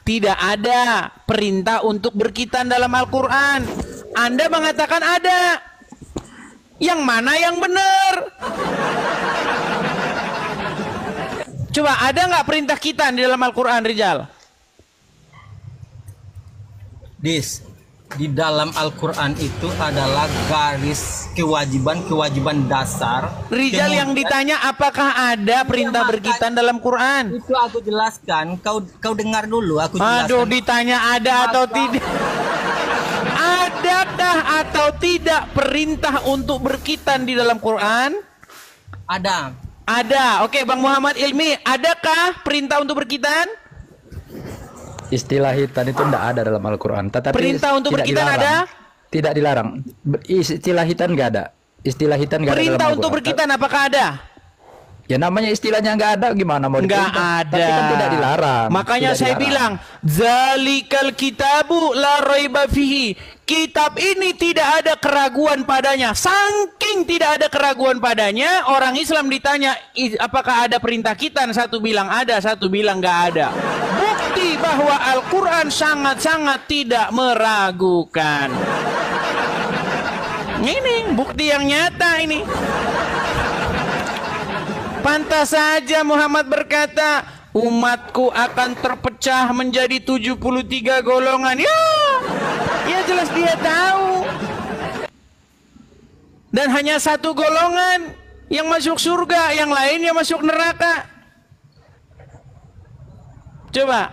tidak ada perintah untuk berkitan dalam Al-Quran. Anda mengatakan ada. Yang mana yang benar? Coba ada nggak perintah kitan di dalam Al-Quran, Rizal? Di dalam Al-Quran itu adalah garis kewajiban dasar. Rizal yang ditanya apakah ada perintah berkitan dalam Quran? Itu aku jelaskan. Kau dengar dulu. Aku jelaskan. Aduh, ditanya ada atau tidak? Adakah atau tidak perintah untuk berkitan di dalam Quran? Ada. Ada. Oke, Bang Muhammad Ilmi, adakah perintah untuk berkitan? Istilah hitan itu tidak ada dalam Al-Quran. Tetapi Perintah untuk tidak berkitan dilarang. ada? Tidak dilarang. Istilah hitan nggak ada. Istilah hitan nggak ada dalam Perintah Al-Quran. untuk berkitan apakah ada? Ya namanya istilahnya nggak ada, gimana mau Enggak diperintah? ada. Tapi kan tidak dilarang. Makanya Tidak saya dilarang. bilang, zalikal kitabu la raiba fihi. Kitab ini tidak ada keraguan padanya. Saking tidak ada keraguan padanya, orang Islam ditanya, apakah ada perintah kitan? Satu bilang ada, satu bilang nggak ada. Bukti bahwa Al-Quran sangat-sangat tidak meragukan. Ini bukti yang nyata ini. Pantas saja Muhammad berkata, umatku akan terpecah menjadi 73 golongan. Ya jelas dia tahu. Dan hanya satu golongan yang masuk surga, yang lainnya masuk neraka. Coba.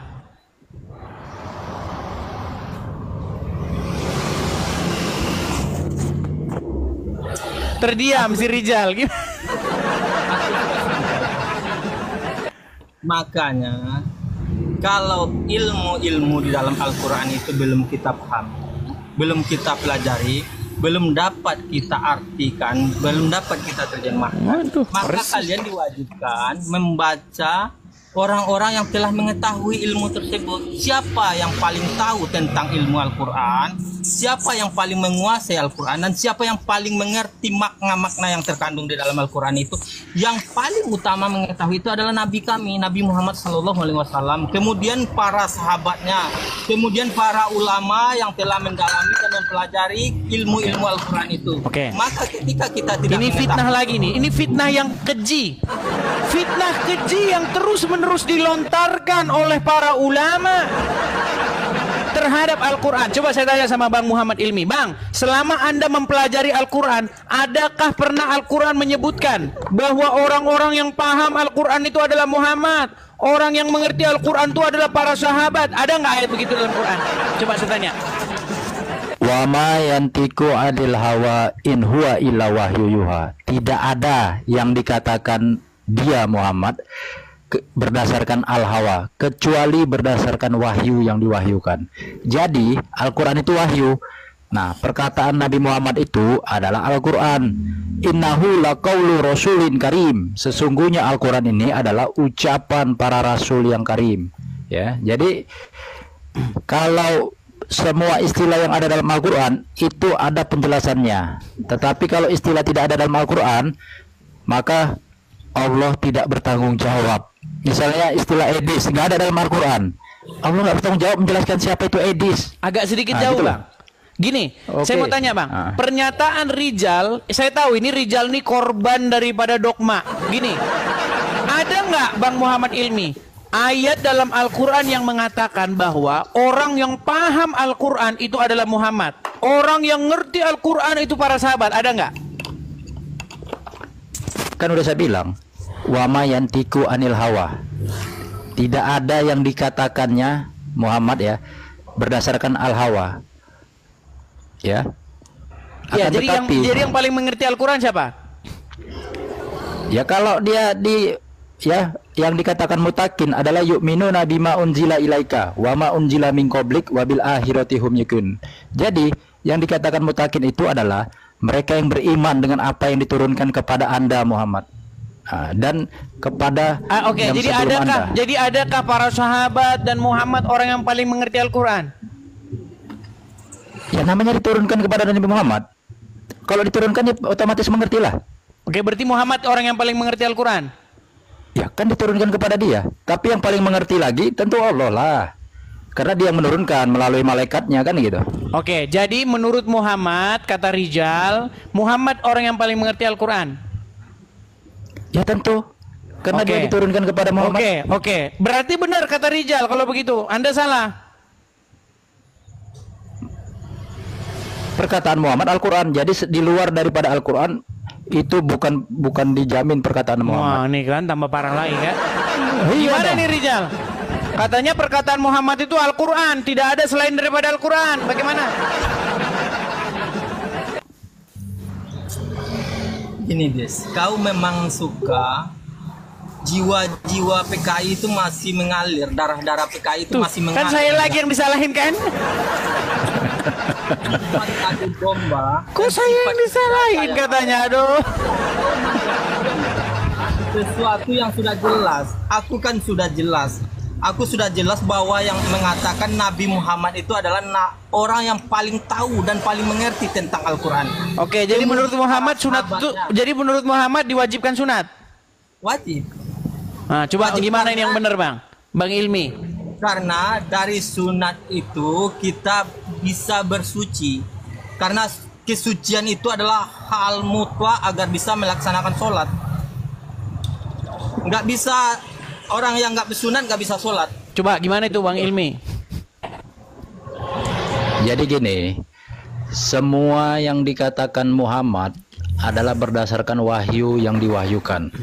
Terdiam si Rizal. Makanya kalau ilmu-ilmu di dalam Al-Quran itu belum kita pahami, belum kita pelajari, belum dapat kita artikan, belum dapat kita terjemahkan, maka kalian diwajibkan membaca orang-orang yang telah mengetahui ilmu tersebut. Siapa yang paling tahu tentang ilmu Al-Quran, siapa yang paling menguasai Al-Quran, dan siapa yang paling mengerti makna-makna yang terkandung di dalam Al-Quran itu. Yang paling utama mengetahui itu adalah Nabi kami, Nabi Muhammad SAW. Kemudian para sahabatnya, kemudian para ulama yang telah mendalami dan mempelajari ilmu-ilmu Al-Quran itu. Oke. Maka ketika kita tidak Ini fitnah lagi nih. Ini fitnah yang keji. Fitnah keji yang terus-menerus dilontarkan oleh para ulama terhadap Al-Quran. Coba saya tanya sama Bang Muhammad Ilmi. Bang, selama Anda mempelajari Al-Quran, adakah pernah Al-Quran menyebutkan bahwa orang-orang yang paham Al-Quran itu adalah Muhammad? Orang yang mengerti Al-Quran itu adalah para sahabat? Ada nggak ayat begitu dalam Quran? Coba saya tanya. Wa ma yantiqu 'anil hawa in huwa illa wahyu yuha. Tidak ada yang dikatakan dia Muhammad berdasarkan al-hawa kecuali berdasarkan wahyu yang diwahyukan. Jadi Al-Quran itu wahyu. Nah, perkataan Nabi Muhammad itu adalah Al-Quran. Innahu laqaulu rasulin karim. Sesungguhnya Al-Quran ini adalah ucapan para rasul yang karim. Ya, jadi kalau semua istilah yang ada dalam Al-Quran itu ada penjelasannya. Tetapi kalau istilah tidak ada dalam Al-Quran, maka Allah tidak bertanggung jawab. Misalnya istilah edis nggak ada dalam Al-Quran, Allah nggak bertanggung jawab menjelaskan siapa itu edis. Agak sedikit jauh, gitu Bang. Gini, Oke. saya mau tanya, Bang. Pernyataan Rijal, saya tahu ini Rijal ini korban daripada dogma. Gini, ada nggak Bang Muhammad Ilmi ayat dalam Al-Quran yang mengatakan bahwa orang yang paham Al-Quran itu adalah Muhammad, orang yang ngerti Al-Quran itu para sahabat? Ada nggak? Kan udah saya bilang, wa ma yantiku anil hawa. Tidak ada yang dikatakannya Muhammad ya berdasarkan al-hawa. Ya. Ya, Akan jadi yang paling mengerti Al-Quran siapa? Ya kalau dia yang dikatakan mutakin adalah yu'minuna bima unzila ilaika wa ma unzila min qablik wa bil akhirati hum yuqin. Jadi yang dikatakan mutakin itu adalah mereka yang beriman dengan apa yang diturunkan kepada Anda Muhammad. Dan kepada Oke, yang jadi sebelum Anda. adakah para sahabat dan Muhammad orang yang paling mengerti Al-Quran? Ya namanya diturunkan kepada Nabi Muhammad. Kalau diturunkan ya otomatis mengertilah. Oke, berarti Muhammad orang yang paling mengerti Al-Quran. Ya kan diturunkan kepada dia. Tapi yang paling mengerti lagi tentu Allah lah. Karena dia menurunkan melalui malaikatnya kan gitu. Oke, jadi menurut Muhammad, kata Rijal, Muhammad orang yang paling mengerti Al-Quran. Ya tentu. Karena Oke. dia diturunkan kepada Muhammad. Oke. Berarti benar kata Rijal kalau begitu. Anda salah. Perkataan Muhammad Al-Quran. Jadi di luar daripada Al-Quran itu bukan dijamin perkataan Muhammad. Wah, ini kan tambah parah lagi kan. Iya Gimana dong. nih Rijal? Katanya perkataan Muhammad itu Al-Quran, tidak ada selain daripada Al-Quran. Bagaimana? Ini Des, kau memang suka jiwa-jiwa PKI itu masih mengalir, darah-darah PKI itu Tuh, masih kan mengalir. saya lagi yang disalahin kan? Sifat adu domba. Kok saya yang disalahin katanya, aduh. Sesuatu yang sudah jelas. Aku kan sudah jelas. Aku sudah jelas bahwa yang mengatakan Nabi Muhammad itu adalah orang yang paling tahu dan paling mengerti tentang Al-Quran. Oke, jadi menurut Muhammad sunat itu, jadi menurut Muhammad diwajibkan sunat. Wajib. Nah, coba Wajib gimana ini yang karena- benar, Bang? Bang Ilmi. Karena dari sunat itu kita bisa bersuci. Karena kesucian itu adalah hal mutlak agar bisa melaksanakan sholat. Nggak bisa, orang yang nggak bersunat nggak bisa sholat. Coba gimana itu Bang Ilmi? Jadi gini, semua yang dikatakan Muhammad adalah berdasarkan wahyu yang diwahyukan.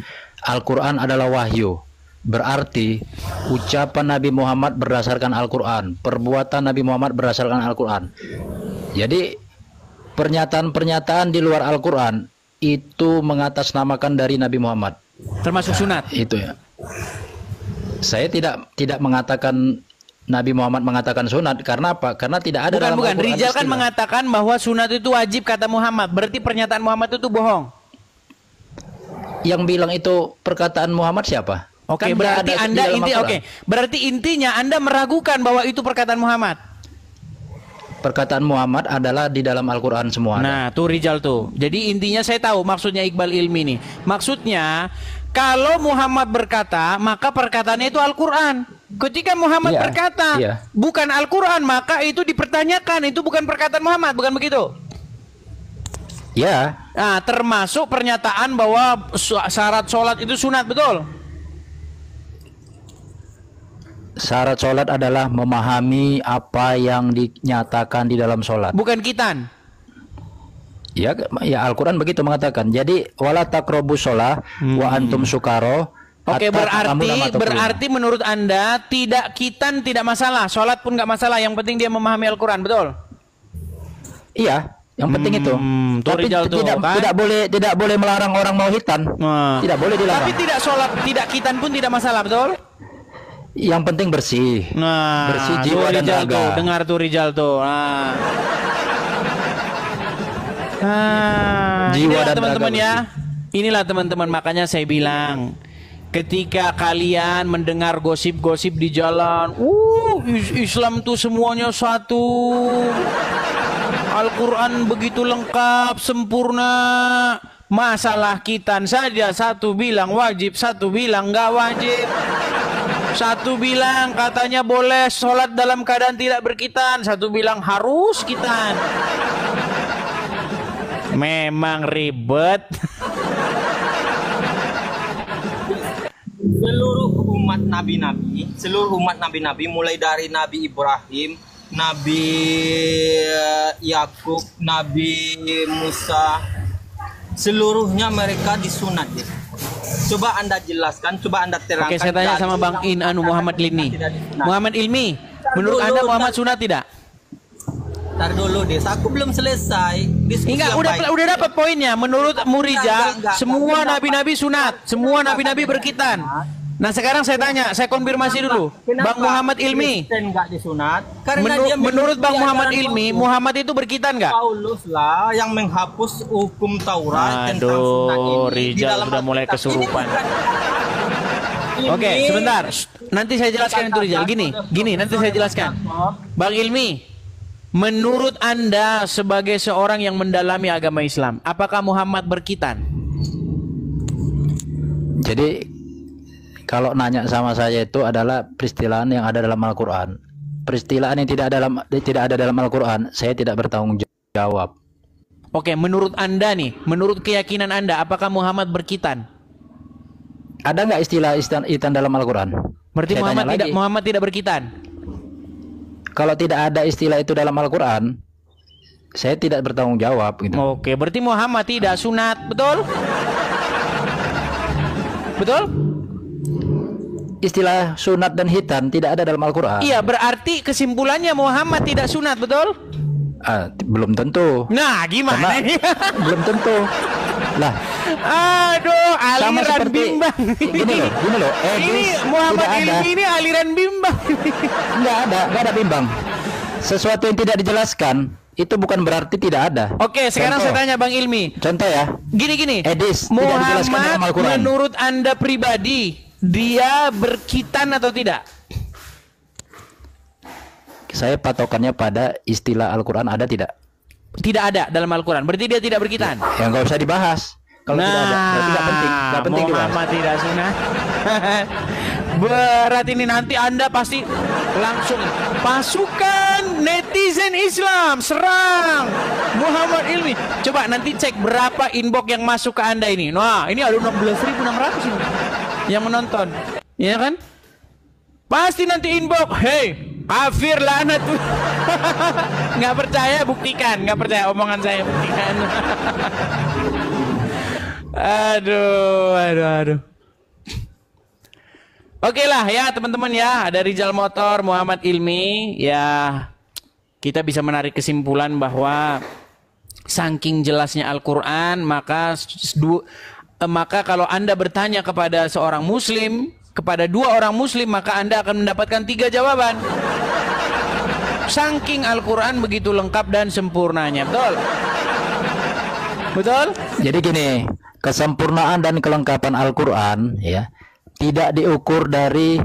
Al-Quran adalah wahyu. Berarti ucapan Nabi Muhammad berdasarkan Al-Quran, perbuatan Nabi Muhammad berdasarkan Al-Quran. Jadi pernyataan-pernyataan di luar Al-Quran itu mengatasnamakan dari Nabi Muhammad. Termasuk sunat. Itu ya. Saya tidak mengatakan Nabi Muhammad mengatakan sunat. Karena apa? Karena tidak ada dalam Bukan. Al-Quran Rijal kan istilah. mengatakan bahwa sunat itu wajib kata Muhammad. Berarti pernyataan Muhammad itu bohong. Yang bilang itu perkataan Muhammad siapa? Oke, Kan berarti nggak ada di Anda dalam Al-Quran. berarti intinya Anda meragukan bahwa itu perkataan Muhammad. Perkataan Muhammad adalah di dalam Al-Quran semua. Nah, tuh Rijal tuh. Jadi intinya saya tahu maksudnya Iqbal Ilmi nih. Maksudnya kalau Muhammad berkata, maka perkataannya itu Al-Quran. Ketika Muhammad Iya, berkata, iya. bukan Al-Quran, maka itu dipertanyakan. Itu bukan perkataan Muhammad, bukan begitu? Ya, Nah, termasuk pernyataan bahwa syarat sholat itu sunat, betul? syarat sholat adalah memahami apa yang dinyatakan di dalam sholat. Bukan kitan. Ya, ya Al-Quran begitu mengatakan. Jadi wala taqrabus sholah wa antum sukaro. Oke, hatta ta'lamuna ma taqulun. berarti menurut Anda tidak kitan tidak masalah, sholat pun nggak masalah. Yang penting dia memahami Al-Quran, betul? Iya, yang penting itu. tuh Tapi Rijal tuh, kan? tidak boleh melarang orang mau hitan. Nah. Tidak boleh dilarang. Tapi tidak sholat, tidak kitan pun tidak masalah, betul? Yang penting bersih. Nah, Bersih tuh jiwa dan Rijal raga. tuh, dengar tuh Rijal tuh. Jiwa inilah dan teman-teman raga ya. Inilah teman-teman, makanya saya bilang ketika kalian mendengar gosip-gosip di jalan, Islam tuh semuanya satu, Al-Quran begitu lengkap, sempurna. Masalah khitan saja, satu bilang wajib, satu bilang nggak wajib. Satu bilang katanya boleh sholat dalam keadaan tidak berkhitan, satu bilang harus khitan. Memang ribet. Seluruh umat nabi-nabi mulai dari Nabi Ibrahim, Nabi Yakub, Nabi Musa, seluruhnya mereka disunat. Coba Anda jelaskan, coba Anda terangkan. Oke, saya tanya sama Bang Muhammad Ilmi. Muhammad Ilmi, menurut Anda Muhammad sunat tidak? Ntar dulu deh, aku belum selesai. Enggak, udah dapat poinnya. Menurut Murijal, semua nabi-nabi sunat, semua nabi-nabi berkhitan. Nah sekarang saya tanya, saya konfirmasi dulu, Bang Muhammad Ilmi. Enggak disunat? Menurut Bang Muhammad Ilmi, Muhammad itu berkhitan nggak? Paulus lah yang menghapus hukum Taurat tentang sunat ini. Rijal sudah mulai kesurupan. Oke, sebentar. Nanti saya jelaskan itu Rijal. Gini, nanti saya jelaskan. Bang Ilmi, menurut Anda sebagai seorang yang mendalami agama Islam, apakah Muhammad berkhitan? Jadi kalau nanya sama saya itu adalah peristilaan yang ada dalam Al-Quran. Peristilaan yang tidak ada dalam Al-Quran, saya tidak bertanggung jawab. Oke, menurut Anda nih, menurut keyakinan Anda, apakah Muhammad berkhitan? Ada nggak istilah khitan dalam Al-Quran? Berarti Muhammad tidak berkhitan. Kalau tidak ada istilah itu dalam Al-Quran, saya tidak bertanggung jawab gitu. Oke, berarti Muhammad tidak sunat, betul? Betul? Istilah sunat dan khitan tidak ada dalam Al-Quran. Iya, berarti kesimpulannya Muhammad tidak sunat, betul? Belum tentu. Nah, gimana nih? Belum tentu. Lah, aduh, aliran bimbang. Gini loh. Ini Muhammad Ilmi ini aliran bimbang. Nggak ada bimbang. Sesuatu yang tidak dijelaskan itu bukan berarti tidak ada. Oke, sekarang saya tanya Bang Ilmi. Contoh ya. Gini. Edis Muhammad tidak dijelaskan dalam Al-Quran. Menurut Anda pribadi, dia berkhitan atau tidak? Saya patokannya pada istilah Al-Quran ada tidak? Tidak ada dalam Al-Quran. Berarti dia tidak berkhitan. Ya nggak usah dibahas. Kalau tidak ada, berarti nggak penting. Nggak penting Muhammad tidak sunat. Berat ini, nanti Anda pasti langsung pasukan netizen Islam serang Muhammad Ilmi. Coba nanti cek berapa inbox yang masuk ke Anda ini. Nah, ini ada 16.600 ini yang menonton, ya kan? Pasti nanti inbox, hey, kafir laknat. Nggak percaya, buktikan. Nggak percaya omongan saya, buktikan. Aduh. Oke lah ya teman-teman ya, ada Rijal Motor, Muhammad Ilmi. Ya, kita bisa menarik kesimpulan bahwa saking jelasnya Al-Quran, maka kalau Anda bertanya kepada seorang muslim, kepada dua orang muslim, maka Anda akan mendapatkan 3 jawaban. Saking Al-Quran begitu lengkap dan sempurnanya. Betul? Jadi gini, kesempurnaan dan kelengkapan Al-Quran ya tidak diukur dari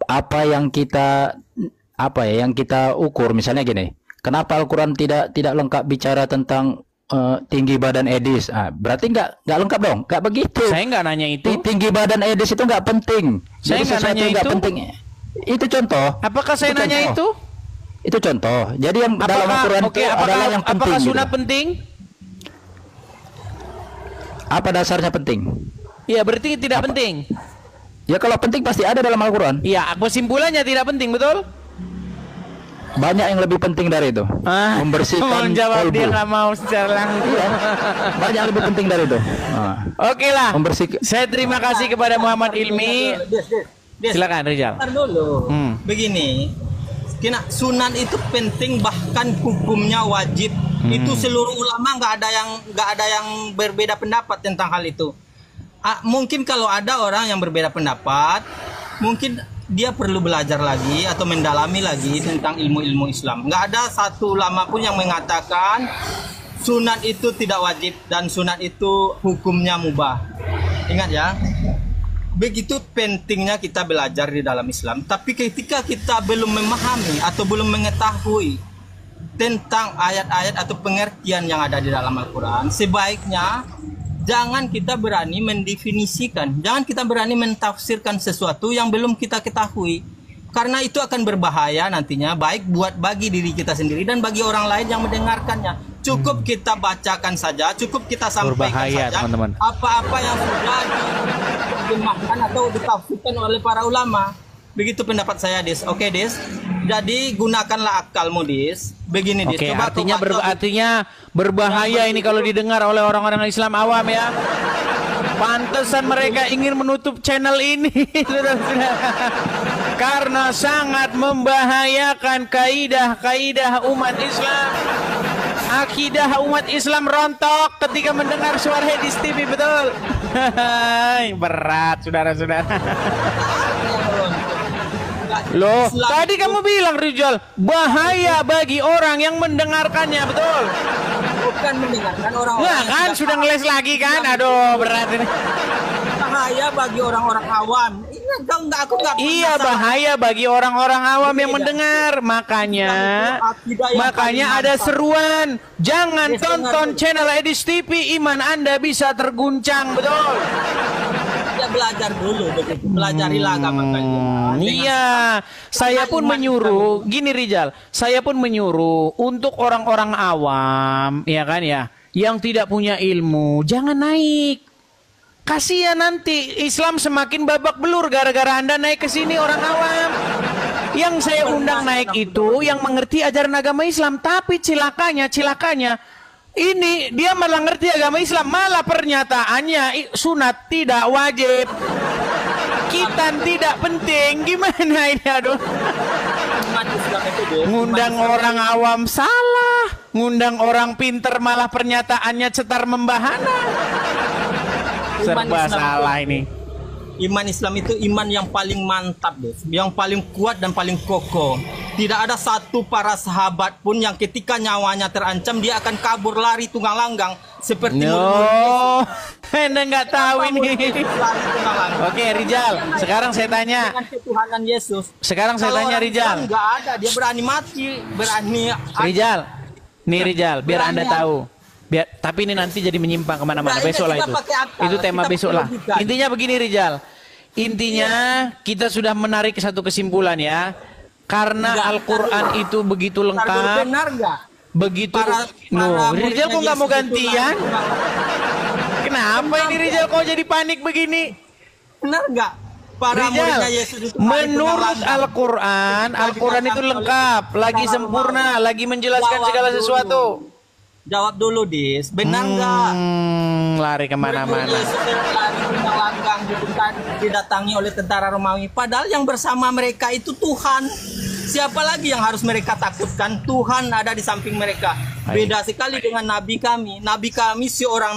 apa yang kita ukur. Misalnya gini, kenapa Al-Quran tidak lengkap bicara tentang tinggi badan Edis? Berarti nggak lengkap dong? Nggak begitu. Saya nggak nanya itu. Tinggi badan Edis itu nggak penting. Saya nggak nanya itu. Penting. Itu contoh. Apakah saya nanya itu? Itu contoh. Jadi yang dalam Al-Quran itu adalah yang penting. Apakah sunat penting? Apa dasarnya penting? Iya, berarti tidak penting. Ya kalau penting pasti ada dalam Al-Quran. Iya, kesimpulannya tidak penting, betul? Banyak yang lebih penting dari itu. Membersihkan jawab dia nggak mau secara langsung. Iya, banyak yang lebih penting dari itu. Oke lah. Saya terima kasih kepada Muhammad Ilmi. Silakan Rizal. Dulu. Begini, sunan itu penting, bahkan hukumnya wajib. Itu seluruh ulama nggak ada yang berbeda pendapat tentang hal itu. Mungkin kalau ada orang yang berbeda pendapat, mungkin dia perlu belajar lagi atau mendalami lagi tentang ilmu-ilmu Islam. Nggak ada satu ulama pun yang mengatakan sunat itu tidak wajib dan sunat itu hukumnya mubah. Ingat ya. begitu pentingnya kita belajar di dalam Islam. Tapi ketika kita belum memahami atau belum mengetahui tentang ayat-ayat atau pengertian yang ada di dalam Al-Quran, sebaiknya jangan kita berani mendefinisikan, jangan kita berani mentafsirkan sesuatu yang belum kita ketahui. Karena itu akan berbahaya nantinya, baik bagi diri kita sendiri dan bagi orang lain yang mendengarkannya. Cukup kita bacakan saja, cukup kita sampaikan Berbahaya, saja teman-teman. apa-apa yang sudah diterjemahkan atau ditafsirkan oleh para ulama. Begitu pendapat saya, Des. Oke, Des. Jadi gunakanlah akalmu, Des. Begini, Des. Oke, Coba artinya kau baca artinya berbahaya ini kalau didengar oleh orang-orang Islam awam ya. Pantesan mereka ingin menutup channel ini, saudara-saudara. Karena sangat membahayakan kaidah-kaidah umat Islam. Akidah umat Islam rontok ketika mendengar suara Hadis TV, betul. Berat, saudara-saudara. Loh, tadi kamu bilang, Rizal, bahaya bagi orang yang mendengarkannya, betul? bukan mendengarkan orang-orang Nah, yang kan tidak sudah paham. ngeles lagi kan? Aduh, berat ini. Bahaya bagi orang-orang awam. Ini aku nggak Iya, pernah bahaya bagi orang-orang awam yang mendengar. Makanya ada seruan, jangan tonton channel Edis TV, iman Anda bisa terguncang, betul? Ya, belajar dulu begitu. Pelajarilah agama kalian. Iya, saya pun menyuruh, gini Rizal, saya pun menyuruh untuk orang-orang awam, ya kan ya, yang tidak punya ilmu, jangan naik. Kasihan nanti Islam semakin babak belur gara-gara Anda naik ke sini orang awam. Yang saya undang naik itu yang mengerti ajaran agama Islam, tapi cilakanya ini dia malah ngerti agama Islam, malah pernyataannya sunat tidak wajib. Kitan tidak penting, gimana ini, aduh. Umat Islam itu, Bos. Ngundang orang awam salah, ngundang orang pinter malah pernyataannya cetar membahana. Serba salah ini. Iman Islam itu iman yang paling mantap, Bos. Yang paling kuat dan paling kokoh. Tidak ada satu para sahabat pun yang ketika nyawanya terancam dia akan kabur lari tunggang langgang seperti No, Anda nggak tahu ini. lari tunggang langgang. Oke, Rizal, sekarang saya tanya. Dengan ketuhanan Yesus. Sekarang saya Kalau tanya orang Rizal. Islam nggak ada, dia berani mati, berani. Rizal, nih Rizal, biar Anda tahu. Biar, tapi ini nanti jadi menyimpang kemana-mana. Nah, Besok lah kita itu. pakai akal, Itu tema kita besok pakai lah. logika. Intinya begini Rizal. Intinya kita sudah menarik satu kesimpulan ya. Karena Enggak, Al-Quran itu begitu lengkap. Benar nggak? Begitu. Rizal kok nggak mau gantian? Kenapa ini Rizal kok jadi panik begini? Benar nggak? Para Rizal, muridnya Yesus itu menurut Al-Quran itu lengkap, lagi sempurna, lagi menjelaskan segala sesuatu. Jawab dulu, Dis. Benar nggak? Lari kemana-mana. Yesus lari tunggang langgang didatangi oleh tentara Romawi. Padahal yang bersama mereka itu Tuhan. Siapa lagi yang harus mereka takutkan? Tuhan ada di samping mereka. Beda sekali dengan nabi kami. Nabi kami seorang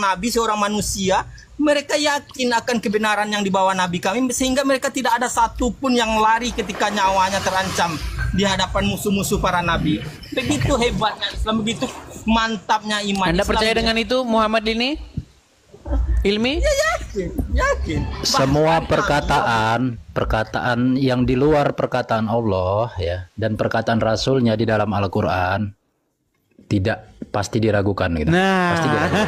manusia. Mereka yakin akan kebenaran yang dibawa nabi kami, sehingga mereka tidak ada satupun yang lari ketika nyawanya terancam di hadapan musuh-musuh para nabi. Begitu hebatnya Islam, begitu mantapnya iman. Anda Islam. percaya dengan itu, Muhammad ini? Ilmi? Ya, yakin. Semua perkataan yang di luar perkataan Allah ya dan perkataan Rasulnya di dalam Al-Quran tidak pasti diragukan gitu. Nah, Pasti diragukan.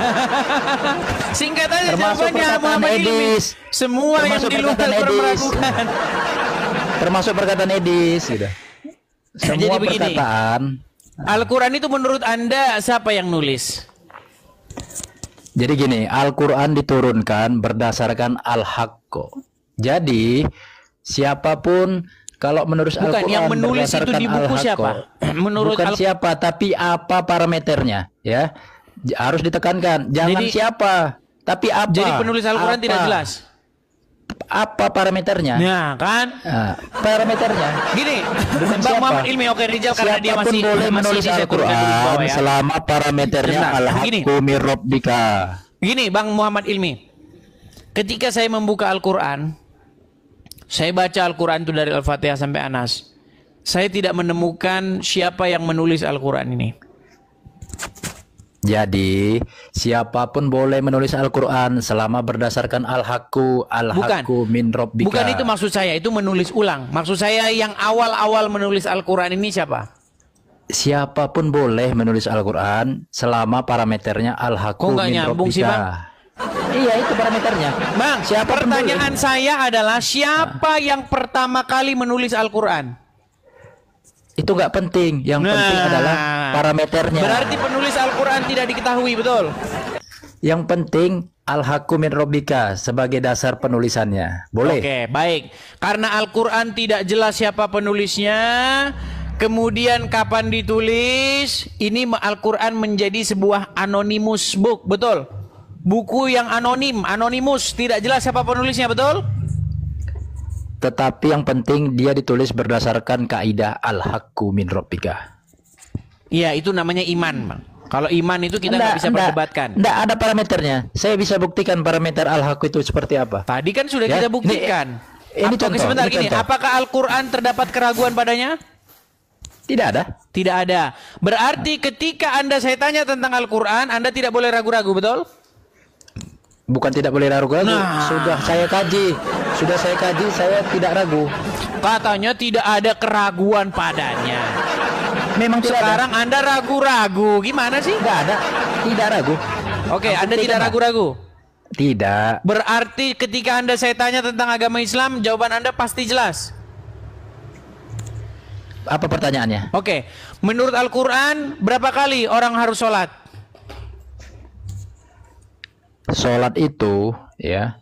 singkat aja Termasuk jawabannya perkataan Muhammad Ilmi. Edis. Semua yang Termasuk di luar perkataan Edis. meragukan. Termasuk perkataan Edis gitu. Semua Jadi begini. perkataan. Al-Quran itu menurut Anda siapa yang nulis? Jadi gini, Al-Quran diturunkan berdasarkan Al-Haqqo. Jadi siapapun kalau menurut Bukan, Al-Quran yang menulis itu berdasarkan di buku Al-Haqqo, siapa? Menurut bukan siapa, tapi apa parameternya, ya harus ditekankan. Jangan Jadi- siapa, tapi apa. Jadi penulis Al-Quran Apa? tidak jelas. Apa parameternya? Nah, kan? Nah, parameternya. Gini, Bukan Bang siapa. Muhammad Ilmi, oke Rizal karena dia Siapapun masih boleh menulis saya turunkan dulu di Al-Quran bawah ya. selama parameternya Benar. Begini. Al-Haqqu mir Rabbika. Gini, Bang Muhammad Ilmi. Ketika saya membuka Al-Quran, saya baca Al-Quran itu dari Al-Fatihah sampai Anas. Saya tidak menemukan siapa yang menulis Al-Quran ini. Jadi, siapapun boleh menulis Al-Quran selama berdasarkan al-haqqu min rabbika. Bukan itu maksud saya, itu menulis ulang. Maksud saya yang awal-awal menulis Al-Quran ini siapa? Siapapun boleh menulis Al-Quran selama parameternya al-haqqu Kok nggak min nyambung sih, rabbika. Bang? Iya, itu parameternya. Bang, Siapapun pertanyaan saya adalah siapa yang pertama kali menulis Al-Quran? Itu nggak penting. Yang penting adalah parameternya. Berarti penulis Al-Quran tidak diketahui, betul? Yang penting al-haqqu min rabbika sebagai dasar penulisannya. Boleh. Oke, baik. Karena Al-Quran tidak jelas siapa penulisnya, kemudian kapan ditulis, ini Al-Quran menjadi sebuah anonymous book, betul? Buku yang anonim, anonymous, tidak jelas siapa penulisnya, betul? Tetapi yang penting dia ditulis berdasarkan kaidah al-haqqu min rabbika. Iya, itu namanya iman, Bang. Kalau iman itu kita nggak bisa perdebatkan. Enggak ada parameternya. Saya bisa buktikan parameter al-haqqu itu seperti apa. Tadi kan sudah Ya, kita buktikan. ini contoh, Sebentar ini gini, contoh. apakah Al-Quran terdapat keraguan padanya? Tidak ada. Tidak ada. Berarti ketika saya tanya tentang Al-Quran, Anda tidak boleh ragu-ragu, betul? Bukan tidak boleh ragu-ragu. Nah. Sudah saya kaji, saya tidak ragu. Katanya tidak ada keraguan padanya. Memang tidak ada. Sekarang Anda ragu-ragu. Gimana sih? Tidak ada. Tidak ragu. Oke, Aku Anda tidak tidak. ragu-ragu. Tidak. Berarti ketika saya tanya tentang agama Islam, jawaban Anda pasti jelas. Apa pertanyaannya? Oke, menurut Al-Quran, berapa kali orang harus sholat? Sholat itu ya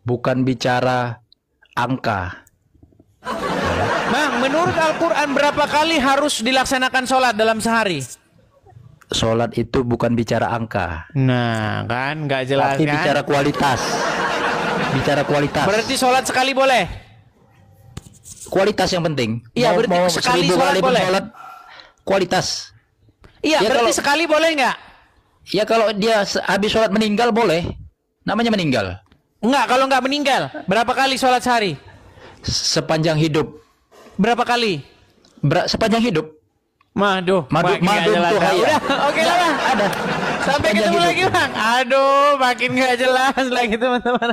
bukan bicara angka. Bang, menurut Al-Quran berapa kali harus dilaksanakan sholat dalam sehari? Sholat itu bukan bicara angka, Nah, kan nggak jelas tapi kan? bicara kualitas. Bicara kualitas. Berarti sholat sekali boleh? Kualitas yang penting. Iya, berarti sekali 1000 sholat kali pun boleh? sholat, kualitas. Iya, Ya, berarti kalau- sekali boleh nggak? Ya kalau dia habis sholat meninggal boleh. Namanya meninggal. Nggak, kalau nggak meninggal. Berapa kali sholat sehari? Sepanjang hidup. Berapa kali? Sepanjang hidup. Maduh, Madu- makin nggak madum jelas. tuh hayat. Udah, oke lah. Bang. Ada. Sampai Sepanjang ketemu hidup. lagi, Bang. Aduh, makin nggak jelas lagi teman-teman.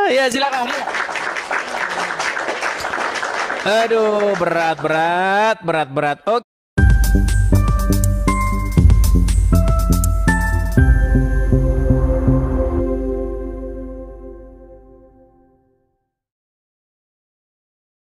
Ya, silakan. Aduh, berat. Oke.